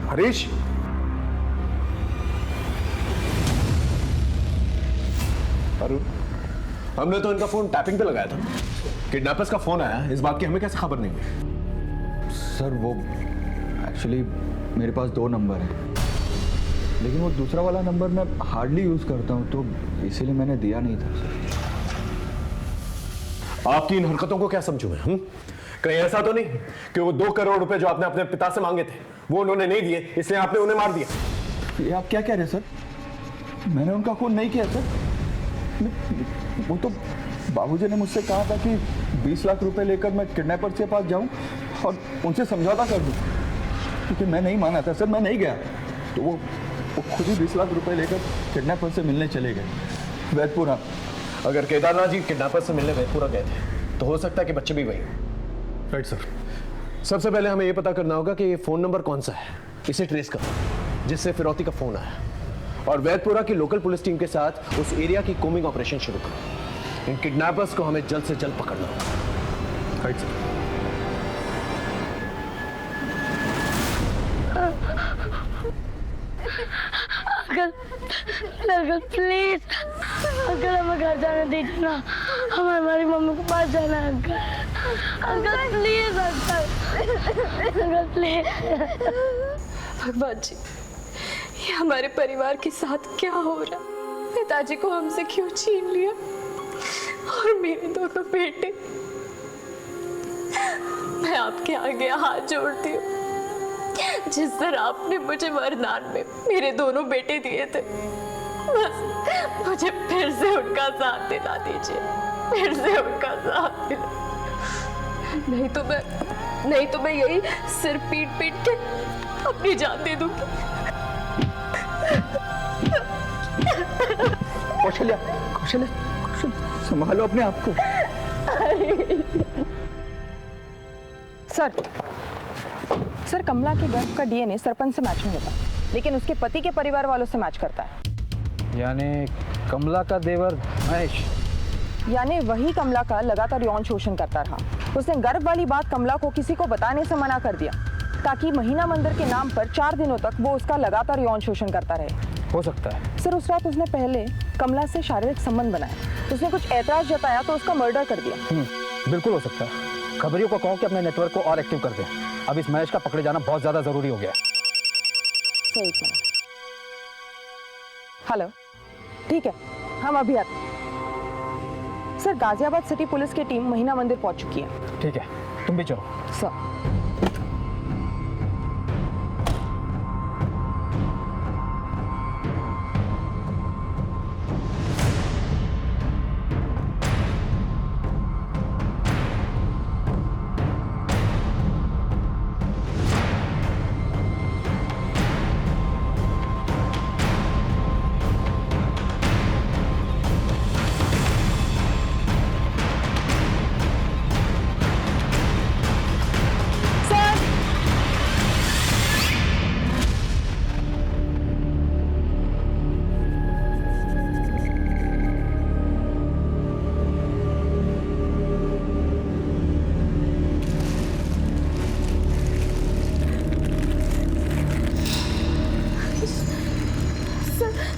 हरीश, अरुण, हमने तो इनका फोन टैपिंग पे लगाया था। किडनैपर्स का फोन आया, इस बात की हमें कैसे खबर नहीं हुई? सर, वो एक्चुअली मेरे पास 2 नंबर हैं, लेकिन वो दूसरा वाला नंबर मैं हार्डली यूज़ करता हूँ, तो इसीलिए मैंने दिया नहीं था। आपकी इन हरकतों को क्या समझूं मैं? कहीं ऐसा तो नहीं कि वो 2 करोड़ रुपए जो आपने अपने पिता से मांगे थे वो उन्होंने नहीं दिए, इसलिए आपने उन्हें मार दिया? ये आप क्या कह रहे हैं सर? मैंने उनका खून नहीं किया सर। वो तो बाबूजी ने मुझसे कहा था कि 20 लाख रुपए लेकर मैं किडनैपर के पास जाऊं और उनसे समझौता कर दूं, क्योंकि मैं नहीं माना था सर, मैं नहीं गया। तो वो खुद ही 20 लाख रुपए लेकर किडनैपर से मिलने चले गए वैदपुरा। अगर केदारनाथ जी किडनैपर से मिलने वैदपुरा गए थे तो हो सकता है कि बच्चे भी वही। Right sir. सबसे पहले हमें यह पता करना होगा कि ये फोन नंबर कौन सा है, इसे ट्रेस करो जिससे फिरौती का फोन आया, और वैदपुरा की लोकल पुलिस टीम के साथ उस एरिया की कोमिंग ऑपरेशन शुरू करो। इन किडनैपर्स को हमें जल्द से जल्द पकड़ना होगा। Right sir. Uncle please, uncle हमें घर जाने दीजिए ना, हमें हमारी मम्मी के पास जाना है uncle. Uncle please, uncle please. भगवान जी, ये हमारे परिवार के साथ क्या हो रहा? पिताजी को हमसे क्यों छीन लिया और मेरे दोनों बेटे? मैं आपके आगे हाथ जोड़ती हूँ, जिस तरह आपने मुझे वरदान में मेरे दोनों बेटे दिए थे, बस मुझे फिर से उनका साथ दिला दीजिए, फिर से उनका साथ दिला। नहीं तो मैं यही सिर पीट पीट के अपनी जान दे दूंगी। कौशल्या, संभालो अपने आप को। सर कमला के गर्भ का डीएनए सरपंच से मैच नहीं होता, लेकिन उसके पति के परिवार वालों से मैच करता है। यानी कमला का देवर महेश, यानी वही कमला का लगातार यौन शोषण करता रहा। उसने गर्भ वाली बात कमला को किसी को बताने से मना कर दिया ताकि महीना मंदिर के नाम पर 4 दिनों तक वो उसका लगातार यौन शोषण करता रहे। हो सकता है सर उस रात उसने पहले कमला से शारीरिक संबंध बनाया, उसने कुछ ऐतराज जताया तो उसका मर्डर कर दिया। बिल्कुल हो सकता है। खबरियों को कहो कि अपने नेटवर्क को और एक्टिव कर दें। अब इस महेश का पकड़े जाना बहुत ज्यादा जरूरी हो गया है। सर एक मिनट। हेलो, ठीक है, हम अभी आते हैं। सर गाजियाबाद सिटी पुलिस की टीम महीना मंदिर पहुंच चुकी है। ठीक है, तुम भी चलो। सर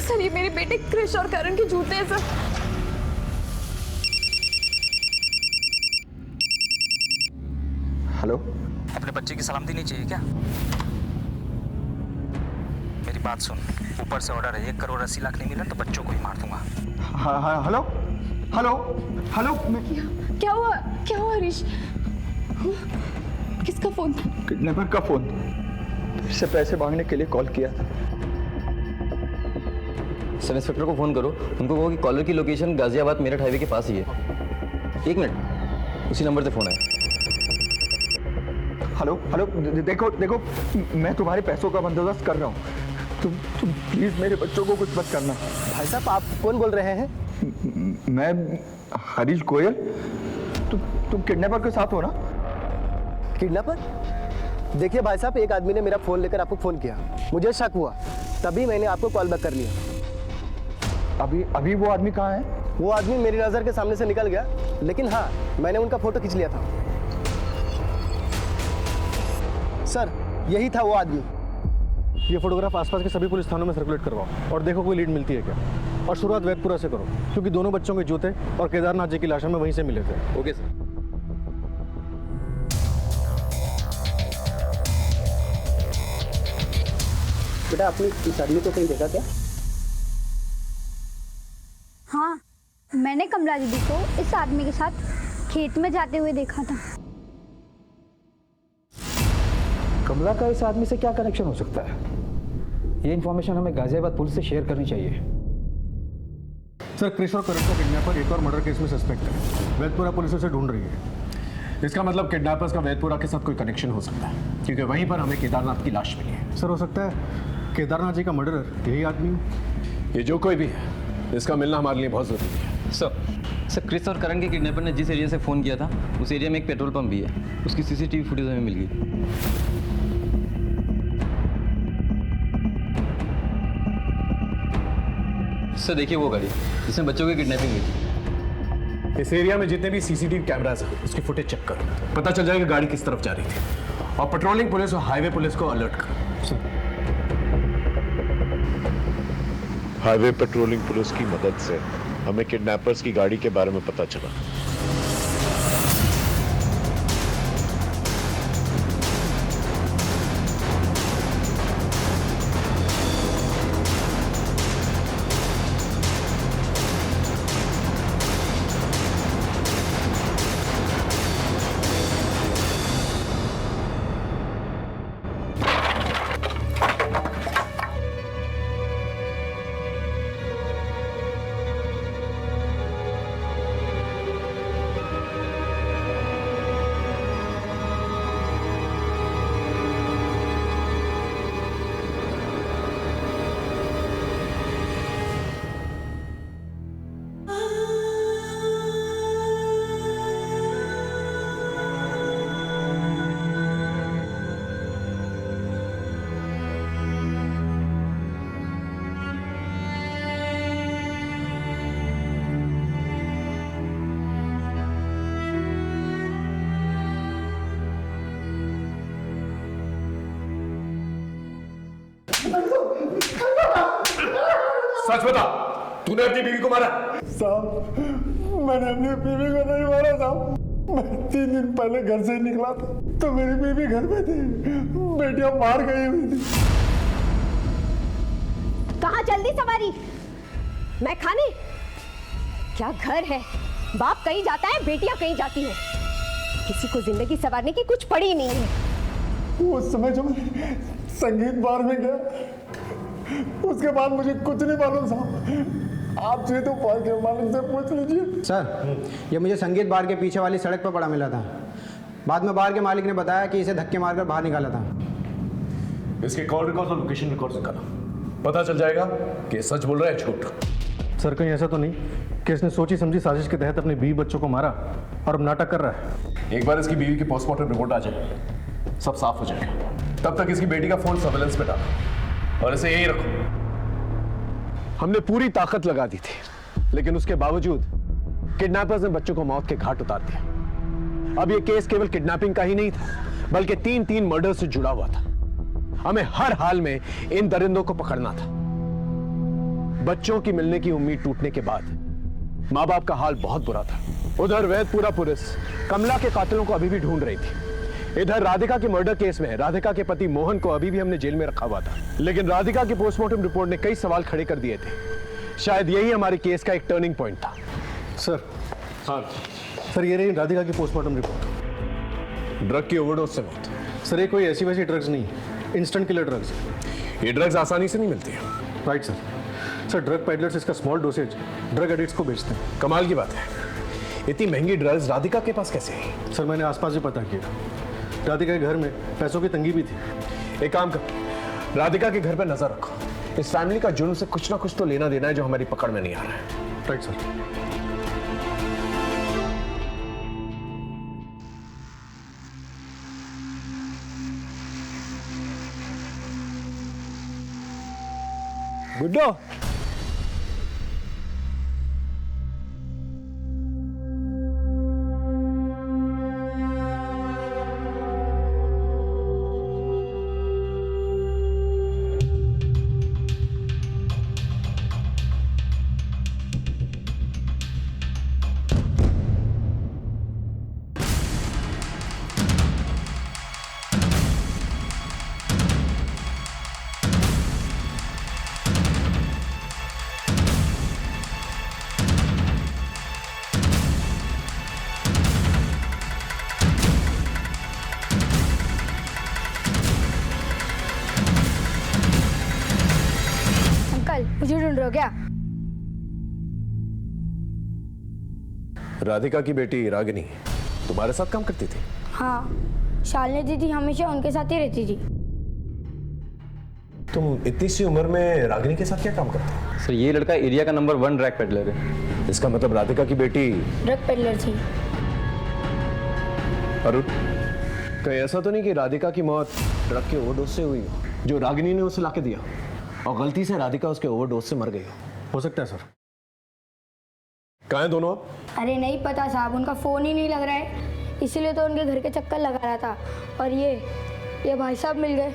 सर ये मेरे बेटे क्रिश और करण के जूते हैं सर। हेलो, अपने बच्चे की सलामती नहीं चाहिए क्या? मेरी बात सुन, ऊपर से ऑर्डर है, 1 करोड़ 80 लाख नहीं मिला तो बच्चों को ही मार दूंगा। हेलो हेलो हेलो, क्या हुआ हरीश? किसका फोन था? किडनैपर का फोन। इससे पैसे मांगने के लिए कॉल किया था। सब इंस्पेक्टर को फोन करो, उनको कहो कि कॉलर की लोकेशन गाजियाबाद मेरठ हाईवे के पास ही है। 1 मिनट, उसी नंबर से फोन है। हेलो हेलो, देखो देखो, मैं तुम्हारे पैसों का बंदोबस्त कर रहा हूँ। तुम प्लीज मेरे बच्चों को कुछ मत करना। भाई साहब, आप कौन बोल रहे हैं? मैं हरीश गोयल। तुम किडनैपर के साथ हो ना? किडनैपर? देखिए भाई साहब, एक आदमी ने मेरा फोन लेकर आपको फोन किया, मुझे शक हुआ, तभी मैंने आपको कॉल बैक कर लिया। अभी वो आदमी कहाँ है? वो आदमी मेरी नज़र के सामने से निकल गया, लेकिन हाँ, मैंने उनका फोटो खींच लिया था। सर, यही था वो आदमी। ये फोटोग्राफ आसपास के सभी पुलिस थानों में सर्कुलेट करवाओ और देखो कोई लीड मिलती है क्या। और शुरुआत वैदपुरा से करो, क्योंकि दोनों बच्चों के जूते और केदारनाथ जी की लाशें में वहीं से मिले थे। Okay sir. बेटा, आपने इस आदमी को कहीं देखा क्या? हाँ, मैंने कमला दीदी को इस आदमी के साथ खेत में जाते हुए देखा था। कमला का इस आदमी से क्या कनेक्शन हो सकता है? ये इन्फॉर्मेशन हमें गाजियाबाद पुलिस से शेयर करनी चाहिए। सर, क्रिश और करण को किडनैपर एक और मर्डर केस में सस्पेक्ट है। वैदपुरा पुलिस उसे ढूंढ रही है। इसका मतलब किडनैपर्स का वैदपुरा के साथ कोई कनेक्शन हो सकता है, क्योंकि वहीं पर हमें केदारनाथ की लाश मिली है। सर, हो सकता है केदारनाथ जी का मर्डरर यही आदमी हो। ये जो कोई भी है, इसका मिलना हमारे लिए बहुत जरूरी है। सर, क्रिस और करण के किडनैपर ने जिस एरिया से फ़ोन किया था, उस एरिया में एक पेट्रोल पंप भी है। उसकी सीसीटीवी फुटेज हमें मिल गई। सर, देखिए वो गाड़ी जिसमें बच्चों की किडनैपिंग हुई थी। इस एरिया में जितने भी सीसीटीवी कैमरास हैं, उसकी फुटेज चेक करो, पता चल जाएगा गाड़ी किस तरफ जा रही थी। और पेट्रोलिंग पुलिस और हाईवे पुलिस को अलर्ट करो। हाईवे पेट्रोलिंग पुलिस की मदद से हमें किडनैपर्स की गाड़ी के बारे में पता चला। सच बता, तूने अपनी बीवी को मारा? साहब, मैंने अपनी बीवी को नहीं मारा साहब। मैं 3 दिन पहले घर से निकला था तो मेरी बीवी घर में थी, बेटियां बाहर गई हुई थी। कहाँ जल्दी सवारी? मैं खाने? क्या घर है? बाप कहीं जाता है, बेटियां कहीं जाती हैं। किसी को जिंदगी संवारने की कुछ पड़ी नहीं है। उस समय जो मैं संगीत बार में गया, उसके बाद मुझे कुछ नहीं मालूम साहब। आपसे तो बार के मालिक से पूछ लीजिए। सर, ये मुझे संगीत बार के पीछे वाली सड़क पर पड़ा मिला था। बाद में बार के मालिक ने बताया कि इसे धक्के मारकर बाहर निकाला था। इसके कॉल रिकॉर्ड और लोकेशन रिकॉर्ड निकाला, पता चल जाएगा कि सच बोल रहा है झूठ। सर, कहीं ऐसा तो नहीं कि इसने सोची समझी साजिश के तहत अपने बीवी बच्चों को मारा और अब नाटक कर रहा है? एक बार इसकी बीवी की पोस्टमार्टम रिपोर्ट आ जाए, सब साफ हो जाएगा। तब तक इसकी बेटी का फोन सर्वेलेंस पे डालो और इसे यहीं रखो। हमने पूरी ताकत लगा दी थी, लेकिन उसके बावजूद किडनैपर्स ने बच्चों को मौत के घाट उतार दिया। अब यह केस केवल किडनैपिंग का ही नहीं था, बल्कि 3 मर्डर से जुड़ा हुआ था। हमें हर हाल में इन दरिंदों को पकड़ना था। बच्चों की मिलने की उम्मीद टूटने के बाद मां बाप का हाल बहुत बुरा था। उधर वैदपुरा पुलिस कमला के कातिलों को अभी भी ढूंढ रही थी। इधर राधिका के मर्डर केस में राधिका के पति मोहन को अभी भी हमने जेल में रखा हुआ था, लेकिन राधिका की पोस्टमार्टम रिपोर्ट ने कई सवाल खड़े कर दिए थे। शायद यही हमारे केस का एक टर्निंग पॉइंट था। सर, हाँ सर, ये रही राधिका की पोस्टमार्टम रिपोर्ट। ड्रग की ओवरडोज से मौत। सर, ये कोई ऐसी वैसी ड्रग्स नहीं, इंस्टेंट किलर ड्रग्स। ये ड्रग्स आसानी से नहीं मिलती है। Right sir. Sir, drug peddlers इसका स्मॉल डोसेज ड्रग एडिक्ट्स को बेचते हैं। कमाल की बात है, इतनी महंगी ड्रग्स राधिका के पास कैसे है? सर, मैंने आसपास भी पता किया, राधिका के घर में पैसों की तंगी भी थी। एक काम कर, राधिका के घर पर नजर रखो। इस फैमिली का जुर्म से कुछ ना कुछ तो लेना देना है जो हमारी पकड़ में नहीं आ रहा है। Right sir. गुड्डो, मुझे ढूंढ रहे हो क्या? राधिका की बेटी रागिनी तुम्हारे साथ काम करती थी? हाँ, शालिनी दीदी हमेशा उनके साथ ही रहती थी। तुम इतनी सी उम्र में रागिनी के साथ क्या काम करते हो? सर, ये लड़का एरिया का नंबर 1 ड्रग पेडलर है। इसका मतलब राधिका की बेटी ड्रग पेडलर थी। अरुण, कहीं ऐसा तो नहीं कि राधिका की मौत ड्रग के ओवरडोज से हुई हो, जो रागिनी ने उसे लाके दिया और गलती से राधिका उसके ओवरडोज से मर गई हो सकता है सर। कहाँ हैं दोनों? अरे नहीं पता साहब, उनका फोन ही नहीं लग रहा है, इसीलिए तो उनके घर के चक्कर लगा रहा था। और ये भाई साहब मिल गए।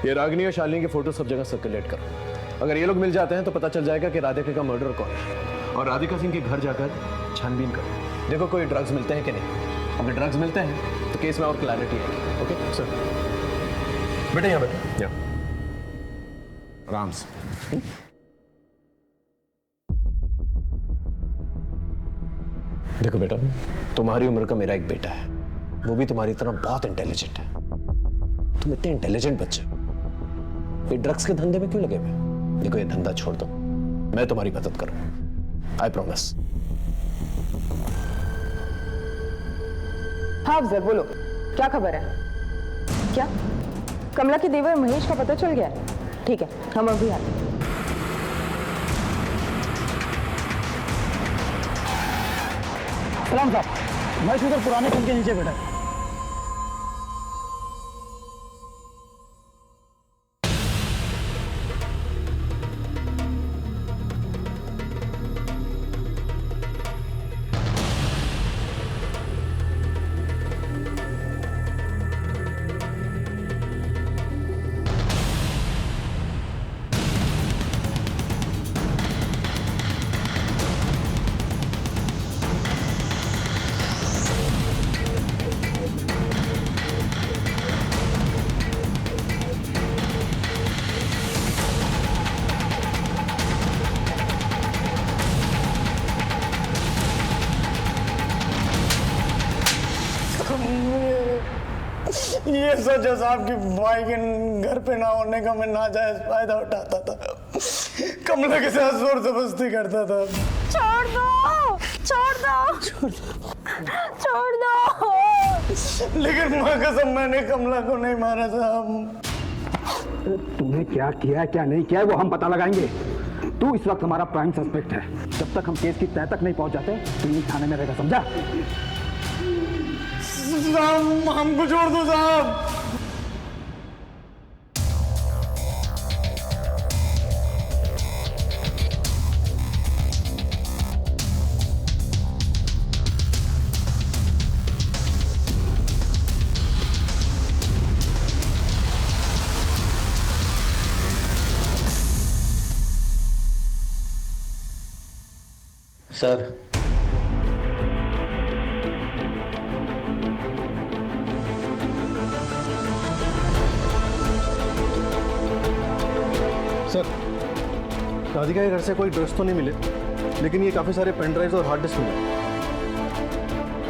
ये रागिनी और शालिनी के फोटो सब जगह सर्कुलेट करो। अगर ये लोग मिल जाते हैं तो पता चल जाएगा कि राधिका का मर्डर कौन है। और राधिका सिंह के घर जाकर छानबीन करो, देखो कोई ड्रग्स मिलते हैं कि नहीं। अगर ड्रग्स मिलते हैं तो केस में और क्लैरिटी आएगी। Okay sir? बेटा यहाँ बैठो, यहाँ आराम से। देखो बेटा, तुम्हारी उम्र का मेरा एक बेटा है, वो भी तुम्हारी तरह बहुत इंटेलिजेंट है। तुम इतने इंटेलिजेंट बच्चे ये ड्रग्स के धंधे में क्यों लगे हुए? देखो ये धंधा छोड़ दो, मैं तुम्हारी मदद करूंगा, आई प्रॉमिस। हाँ अफजल, बोलो क्या खबर है? क्या कमला के देवर महेश का पता चल गया? ठीक है, हम अभी आते हैं। सलाम साहब, महेश उधर पुराने खंड के नीचे बैठा है। ये सच है साहब कि भाई के घर पे ना होने का मैं नाजायज फायदा उठाता था, कमला के साथ जोर जबरदस्ती करता था। छोड़ दो, छोड़ दो, छोड़ दो। लेकिन माँ कसम मैंने कमला को नहीं मारा साहब। तुम्हें क्या किया क्या नहीं किया वो हम पता लगाएंगे। तू इस वक्त हमारा प्राइम सस्पेक्ट है। जब तक हम केस की तह तक नहीं पहुंच जाते तू यही थाने में रहेगा, समझा? साहब हमको छोड़ दो साहब। सर, सर, राधिका के घर से कोई ड्रग्स तो नहीं मिले, लेकिन ये काफ़ी सारे पेन ड्राइव्स और हार्ड डिस्क मिले।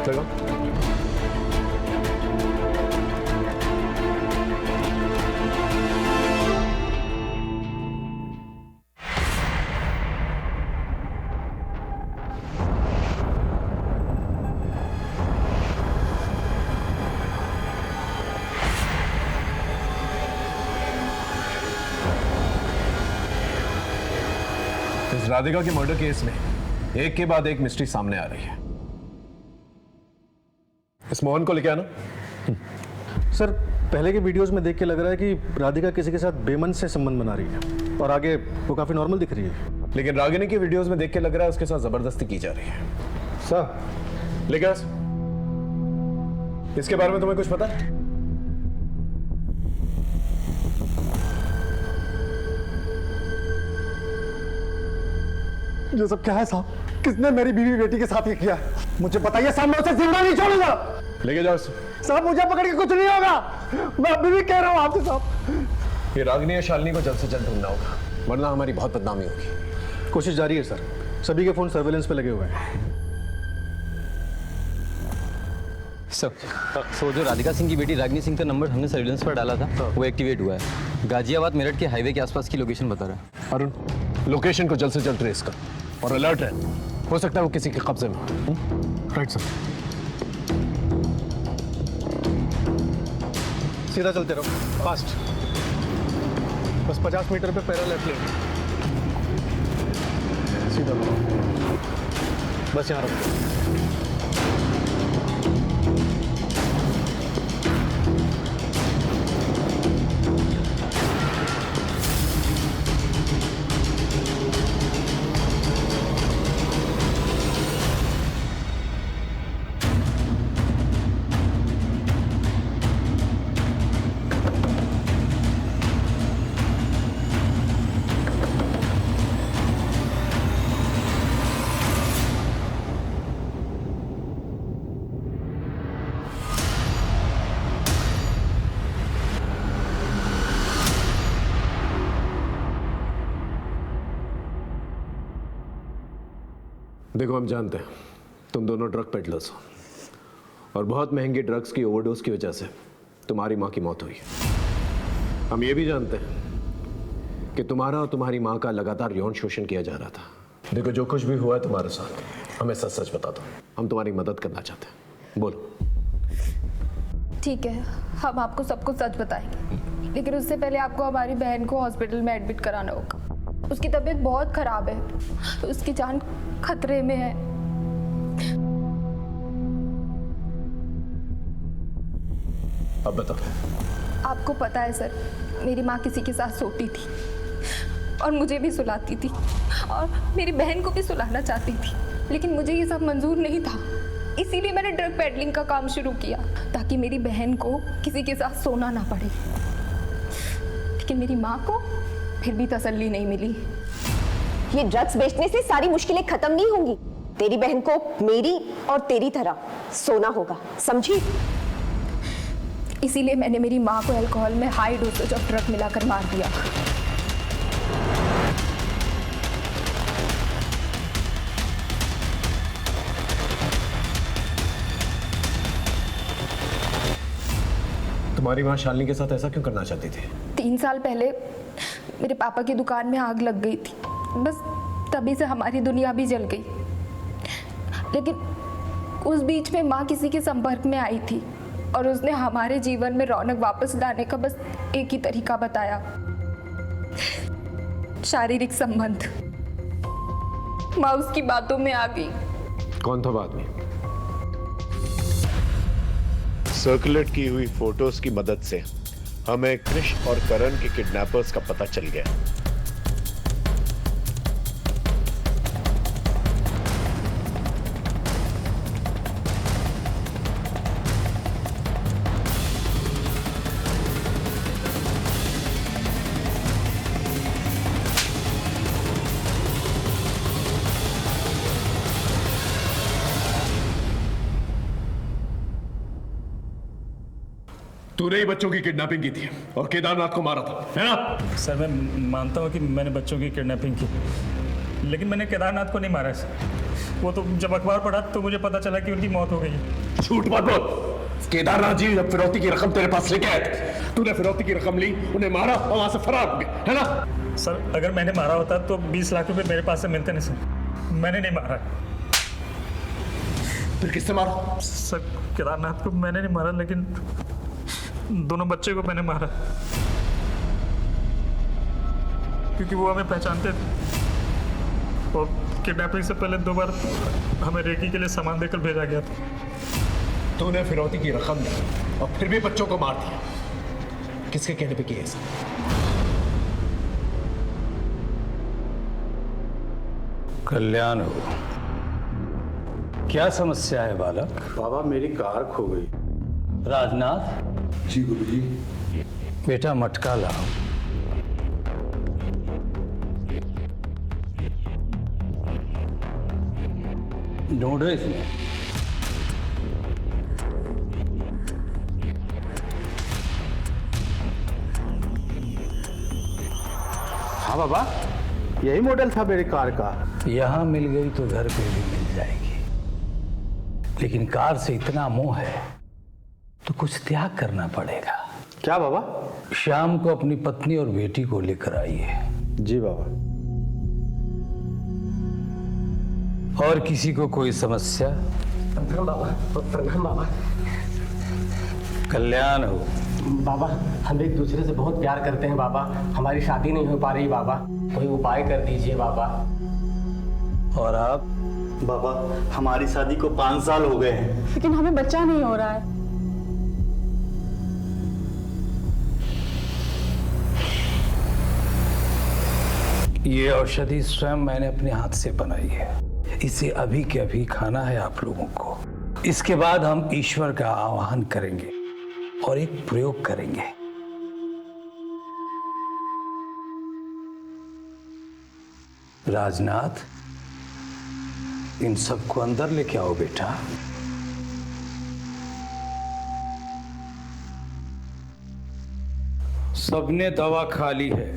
चलो। इस राधिका के मर्डर केस में एक के बाद एक मिस्ट्री सामने आ रही है। इस मोहन को लेके आना। सर, पहले के वीडियोस में देख के लग रहा है कि राधिका किसी के साथ बेमन से संबंध बना रही है और आगे वो काफ़ी नॉर्मल दिख रही है। लेकिन रागिनी की वीडियोस में देख के लग रहा है उसके साथ जबरदस्ती की जा रही है। सर, लेकिन इसके बारे में तुम्हें कुछ पता है? ये सब क्या है साहब? किसने मेरी बीवी बेटी के साथ ये किया है? मुझे बताइए साहब, मैं उसे जिंदा नहीं छोड़ूंगा। लेके जाओ साहब, मुझे पकड़ के कुछ नहीं होगा, मैं अभी भी कह रहा हूँ आपसे साहब। ये रागिनी या शालिनी को जल्द से जल्द ढूंढना होगा, वरना हमारी बहुत बदनामी होगी। कोशिश जारी है सर, सभी के फोन सर्वेलेंस पे लगे हुए हैं। सर, तो जो राधिका सिंह की बेटी रागिनी सिंह का नंबर हमने सर्विलेंस पर डाला था वो एक्टिवेट हुआ है। गाजियाबाद मेरठ के हाईवे के आसपास की लोकेशन बता रहा है। अरुण, लोकेशन को जल्द से जल्द ट्रेस कर और अलर्ट रहे, हो सकता है वो किसी के कब्जे में हो। Right sir. सीधा चलते रहो, फास्ट। बस 50 मीटर पे पैरा लेफ्ट लें। सीधा बस यहाँ रखो। देखो, हम जानते हैं तुम दोनों ड्रग पेडलर्स हो और बहुत महंगी ड्रग्स की ओवरडोज की वजह से तुम्हारी माँ की मौत हुई है। हम ये भी जानते हैं कि तुम्हारा और तुम्हारी माँ का लगातार यौन शोषण किया जा रहा था। देखो, जो कुछ भी हुआ है तुम्हारे साथ, हमें सच सच बता दो, हम तुम्हारी मदद करना चाहते हैं। बोलो। ठीक है, हम आपको सब कुछ सच बताएंगे, लेकिन उससे पहले आपको हमारी बहन को हॉस्पिटल में एडमिट कराना होगा। उसकी तबीयत बहुत खराब है, उसकी जान खतरे में है। अब बताओ। आपको पता है सर, मेरी माँ किसी के साथ सोती थी और मुझे भी सुलाती थी और मेरी बहन को भी सुलाना चाहती थी, लेकिन मुझे ये सब मंजूर नहीं था। इसीलिए मैंने ड्रग पेडलिंग का काम शुरू किया ताकि मेरी बहन को किसी के साथ सोना ना पड़े। लेकिन मेरी माँ को फिर भी तसल्ली नहीं मिली। ये ड्रग्स बेचने से सारी मुश्किलें खत्म नहीं होंगी। तेरी बहन को मेरी और तेरी तरह सोना होगा, समझी? इसीलिए मैंने मेरी माँ को अल्कोहल में हाई डोसेज ऑफ ड्रग मिलाकर मार दिया। तुम्हारी माँ शालिनी के साथ ऐसा क्यों करना चाहती थी? 3 साल पहले मेरे पापा की दुकान में आग लग गई थी, बस तभी से हमारी दुनिया भी जल गई। लेकिन उस बीच में माँ किसी के संपर्क में आई थी और उसने हमारे जीवन में रौनक वापस लाने का बस एक ही तरीका बताया, शारीरिक संबंध। माँ उसकी बातों में आ गई। कौन था बाद में? सर्कुलेट की हुई फोटोज की मदद से हमें कृष और करण के किडनैपर्स का पता चल गया। तूने ही बच्चों की किडनैपिंग की थी और केदारनाथ को मारा था, है ना? सर मैं मानता हूँ कि मैंने बच्चों की किडनैपिंग की, लेकिन मैंने केदारनाथ को नहीं मारा सर। वो तो जब अखबार पढ़ा तो मुझे पता चला कि उनकी मौत हो गई है। झूठ मत बोल। केदारनाथ जी जब फिरौती की रकम तेरे पास लेके आए थे, तूने फिरौती की रकम ली, उन्हें मारा और वहां से फरार हो गए, है ना? सर अगर मैंने मारा होता तो 20 लाख रुपए मेरे पास से मिलते नहीं सर। मैंने नहीं मारा। फिर किससे मारा? सर केदारनाथ को मैंने नहीं मारा, लेकिन दोनों बच्चे को मैंने मारा, क्योंकि वो हमें पहचानते थे और किडनैपिंग से पहले 2 बार हमें रेकी के लिए सामान देकर भेजा गया था। तूने फिरौती की रकम दी और फिर भी बच्चों को मार दिया। किसके कहने पे किया ऐसा? कल्याण हो, क्या समस्या है बालक? बाबा मेरी कार खो गई। राजनाथ। जी गुरुजी। बेटा मटका लाओ। ढूंढो इसमें। हाँ बाबा, यही मॉडल था मेरी कार का। यहां मिल गई तो घर पे भी मिल जाएगी, लेकिन कार से इतना मोह है तो कुछ त्याग करना पड़ेगा। क्या बाबा? शाम को अपनी पत्नी और बेटी को लेकर आइए। जी बाबा। और किसी को कोई समस्या? प्रणाम बाबा। प्रणाम बाबा। कल्याण हो। बाबा हम एक दूसरे से बहुत प्यार करते हैं बाबा, हमारी शादी नहीं हो पा रही बाबा, कोई उपाय कर दीजिए बाबा। और आप? बाबा हमारी शादी को 5 साल हो गए हैं, लेकिन हमें बच्चा नहीं हो रहा है। ये औषधि स्वयं मैंने अपने हाथ से बनाई है। इसे अभी के अभी खाना है आप लोगों को। इसके बाद हम ईश्वर का आवाहन करेंगे और एक प्रयोग करेंगे। राजनाथ, इन सबको अंदर लेके आओ बेटा। सबने दवा खा ली है,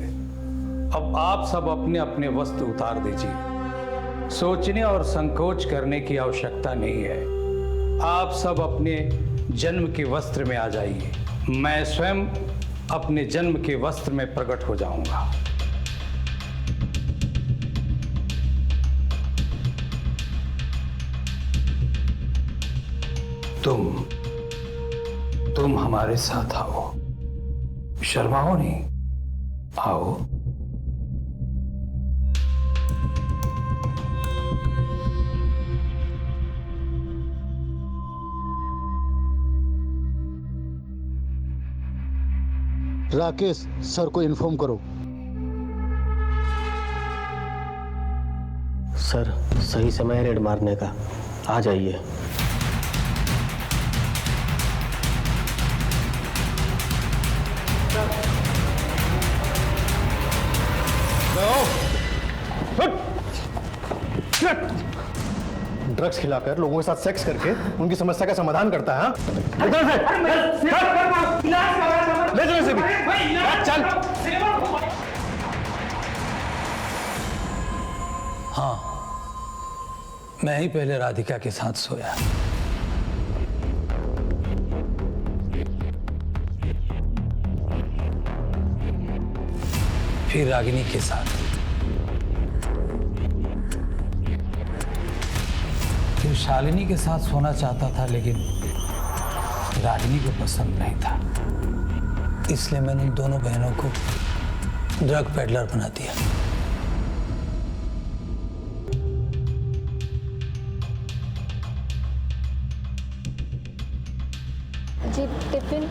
अब आप सब अपने अपने वस्त्र उतार दीजिए। सोचने और संकोच करने की आवश्यकता नहीं है। आप सब अपने जन्म के वस्त्र में आ जाइए। मैं स्वयं अपने जन्म के वस्त्र में प्रकट हो जाऊंगा। तुम हमारे साथ आओ, शर्माओ नहीं, आओ। राकेश सर को इन्फॉर्म करो। सर सही समय है रेड मारने का, आ जाइए। ड्रग्स खिलाकर लोगों के साथ सेक्स करके उनकी समस्या का समाधान करता है। ले चलो इसे भी। चल। हाँ, मैं ही पहले राधिका के साथ सोया। फिर रागिनी के साथ, फिर शालिनी के साथ सोना चाहता था, लेकिन रागिनी को पसंद नहीं था। इसलिए मैंने उन दोनों बहनों को ड्रग पेडलर बना दिया। जी टिफिन।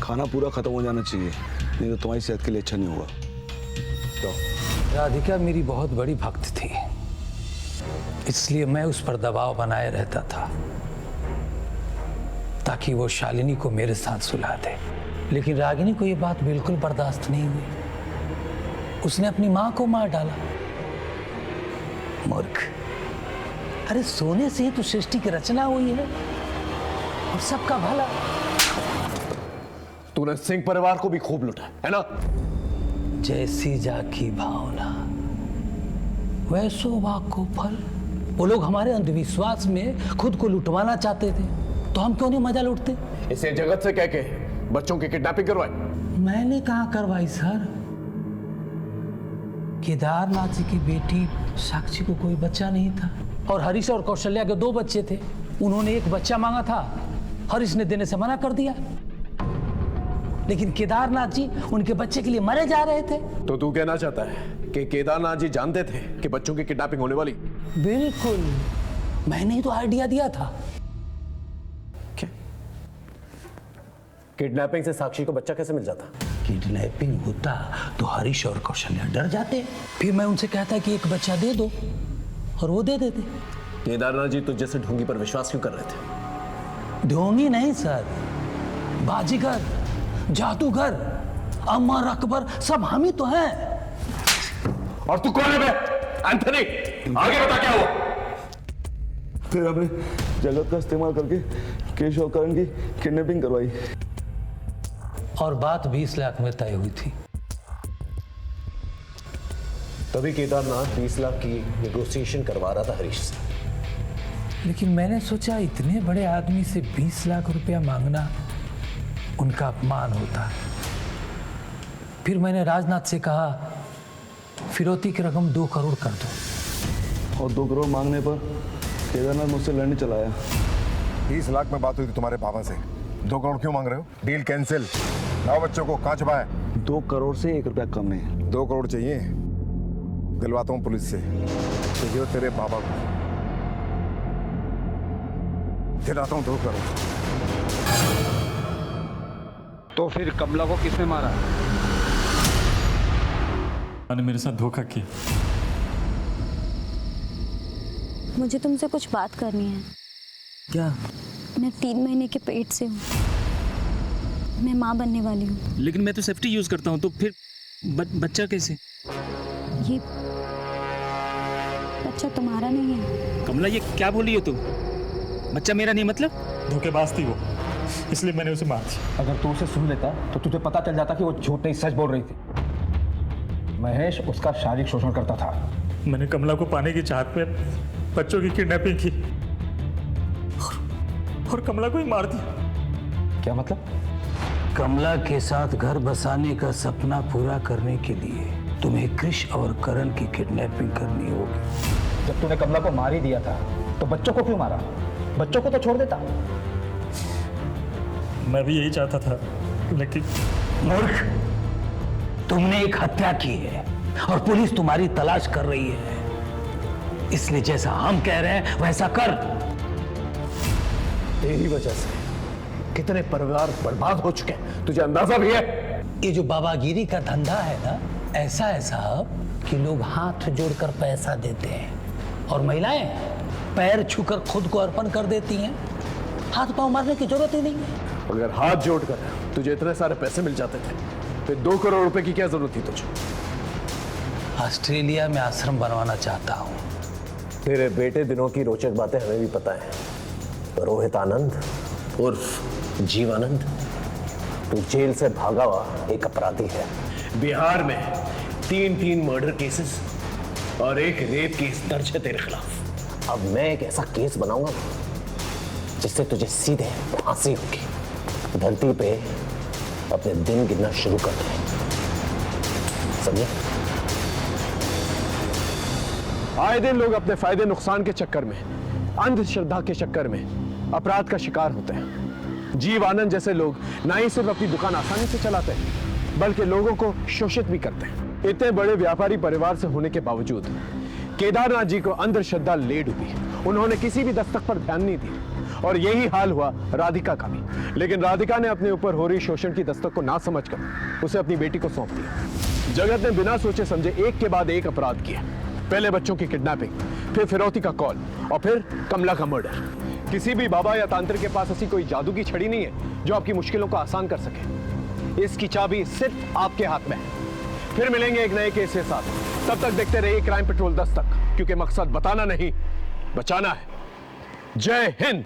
खाना पूरा खत्म हो जाना चाहिए, नहीं तो तुम्हारी सेहत के लिए अच्छा नहीं होगा। तो राधिका मेरी बहुत बड़ी भक्त थी, इसलिए मैं उस पर दबाव बनाए रहता था ताकि वो शालिनी को मेरे साथ सुला दे। लेकिन रागिनी को ये बात बिल्कुल बर्दाश्त नहीं हुई। उसने अपनी मां को मार डाला। मूर्ख! अरे सोने से ही तो सृष्टि की रचना हुई है और सबका भला। तूने सिंह परिवार को भी खूब लुटा है ना? जैसी जाकी भावना वैसो वाक को फल। वो लोग हमारे अंधविश्वास में खुद को लुटवाना चाहते थे, तो हम क्यों नहीं मजा लूटते? इसे जगत से कह के बच्चों की किडनैपिंग करवाई। मैंने कहाँ करवाई सर? केदारनाथ जी की बेटी साक्षी को कोई बच्चा नहीं था और हरीश और कौशल्या के 2 बच्चे थे। उन्होंने एक बच्चा मांगा था, हरीश ने देने से मना कर दिया। लेकिन केदारनाथ जी उनके बच्चे के लिए मरे जा रहे थे। तो तू कहना चाहता है कि केदारनाथ जी जानते थे कि बच्चों की किडनैपिंग होने वाली? बिल्कुल, मैंने ही तो आइडिया दिया था। किडनैपिंग से साक्षी को बच्चा कैसे मिल जाता? किडनैपिंग होता तो हरीश और कौशल्या डर जाते। फिर मैं उनसे कहता कि एक बच्चा दे दो और वो दे देते। केदारनाथ जी तुझ जैसे ढोंगी पर विश्वास क्यों कर रहे थे? ढोंगी नहीं सर, बाजीगर, जादूगर, अमर अकबर सब हम ही तो हैं। और तू कौन है बे? एंथनी, आगे बता क्या हुआ? फिर हमने जगत का इस्तेमाल करके केशव और करण की किडनैपिंग करवाई और बात 20 लाख में तय हुई थी। तभी केदारनाथ 20 लाख की नेगोशिएशन करवा रहा था हरीश से। लेकिन मैंने सोचा इतने बड़े आदमी से 20 लाख रुपया मांगना उनका अपमान होता। फिर मैंने राजनाथ से कहा फिरौती की रकम 2 करोड़ कर दो। और 2 करोड़ मांगने पर केदारनाथ मुझसे लड़ने चला आया। 20 लाख में बात हुई थी तुम्हारे पापा से, 2 करोड़ क्यों मांग रहे हो? Deal cancel. लाओ बच्चों को, कहाँ छुपा है? 2 करोड़ से 1 रुपया कम नहीं। 2 करोड़ चाहिए, दिलवाता हूँ पुलिस से। चाहिए तेरे पापा को, दिलाता हूँ 2 करोड़। तो फिर कमला को किसने मारा? मैंने मेरे साथ धोखा किया। मुझे तुमसे कुछ बात करनी है। क्या? मैं 3 महीने के पेट से हूँ। मैं माँ बनने वाली हूँ। लेकिन मैं तो सेफ्टी यूज करता हूँ, तो फिर बच्चा कैसे? ये बच्चा तुम्हारा नहीं है। कमला, ये क्या बोल रही हो तुम? बच्चा मेरा नहीं मतलब? धोखेबाज थी वो, इसलिए मैंने उसे मार दिया। अगर तू उसे सुन लेता तो तुझे पता चल जाता कि वो झूठ नहीं सच बोल रही थी। महेश उसका शारीरिक शोषण करता था। मैंने कमला को पाने की चाहत में बच्चों की किडनैपिंग की और कमला को ही मार दिया। क्या मतलब? कमला के साथ घर बसाने का सपना पूरा करने के लिए तुम्हें कृष और करण की किडनैपिंग करनी होगी। जब तूने कमला को मार ही दिया था तो बच्चों को क्यों मारा? बच्चों को तो छोड़ देता। मैं भी यही चाहता था, लेकिन मूर्ख, तुमने एक हत्या की है और पुलिस तुम्हारी तलाश कर रही है। इसलिए जैसा हम कह रहे हैं वैसा कर। तेरी वजह से कितने परिवार बर्बाद हो चुके हैं, तुझे अंदाजा भी है? ये जो बाबागिरी का धंधा है ना, ऐसा है साहब कि लोग हाथ जोड़कर पैसा देते हैं और महिलाएं पैर छूकर खुद को अर्पण कर देती हैं। हाथ पांव मारने की जरूरत ही नहीं है। अगर हाथ जोड़कर तुझे इतने सारे पैसे मिल जाते थे, फिर 2 करोड़ रुपए की क्या जरूरत थी तुझे? ऑस्ट्रेलिया में आश्रम बनवाना चाहता हूँ। तेरे बेटे दिनों की रोचक बातें हमें भी पता है। रोहित आनंद उर्फ जीवानंद, तू जेल से भागा हुआ एक अपराधी है। बिहार में 3 मर्डर केसेस और 1 रेप केस दर्ज है तेरे खिलाफ। अब मैं एक ऐसा केस बनाऊंगा जिससे तुझे सीधे फांसी होगी। धरती पे अपने दिन गिनना शुरू कर दें, समझे? आए दिन लोग अपने फायदे नुकसान के चक्कर में, अंधश्रद्धा के चक्कर में अपराध का शिकार होते हैं। जीव आनंद जैसे लोग ना ही सिर्फ अपनी दुकान आसानी से चलाते हैं बल्कि लोगों को शोषित भी करते हैं। इतने बड़े व्यापारी परिवार से होने के बावजूद केदारनाथ जी को अंधश्रद्धा ले डूबी। उन्होंने किसी भी दस्तक पर ध्यान नहीं दिया और यही हाल हुआ राधिका का भी। लेकिन राधिका ने अपने ऊपर हो रही शोषण की दस्तक को ना समझकर उसे अपनी बेटी को सौंप दिया। जगत ने बिना सोचे समझे एक के बाद एक अपराध किए। पहले बच्चों की किडनैपिंग, फिर फिरौती का कॉल और फिर कमला का मर्डर। किसी भी बाबा या तांत्रिक के पास ऐसी कोई जादू की छड़ी नहीं है जो आपकी मुश्किलों को आसान कर सके। इसकी चाबी सिर्फ आपके हाथ में है। फिर मिलेंगे एक नए केस के साथ। तब तक देखते रहिए क्राइम पेट्रोल 10 तक, क्योंकि मकसद बताना नहीं, बचाना है। जय हिंद।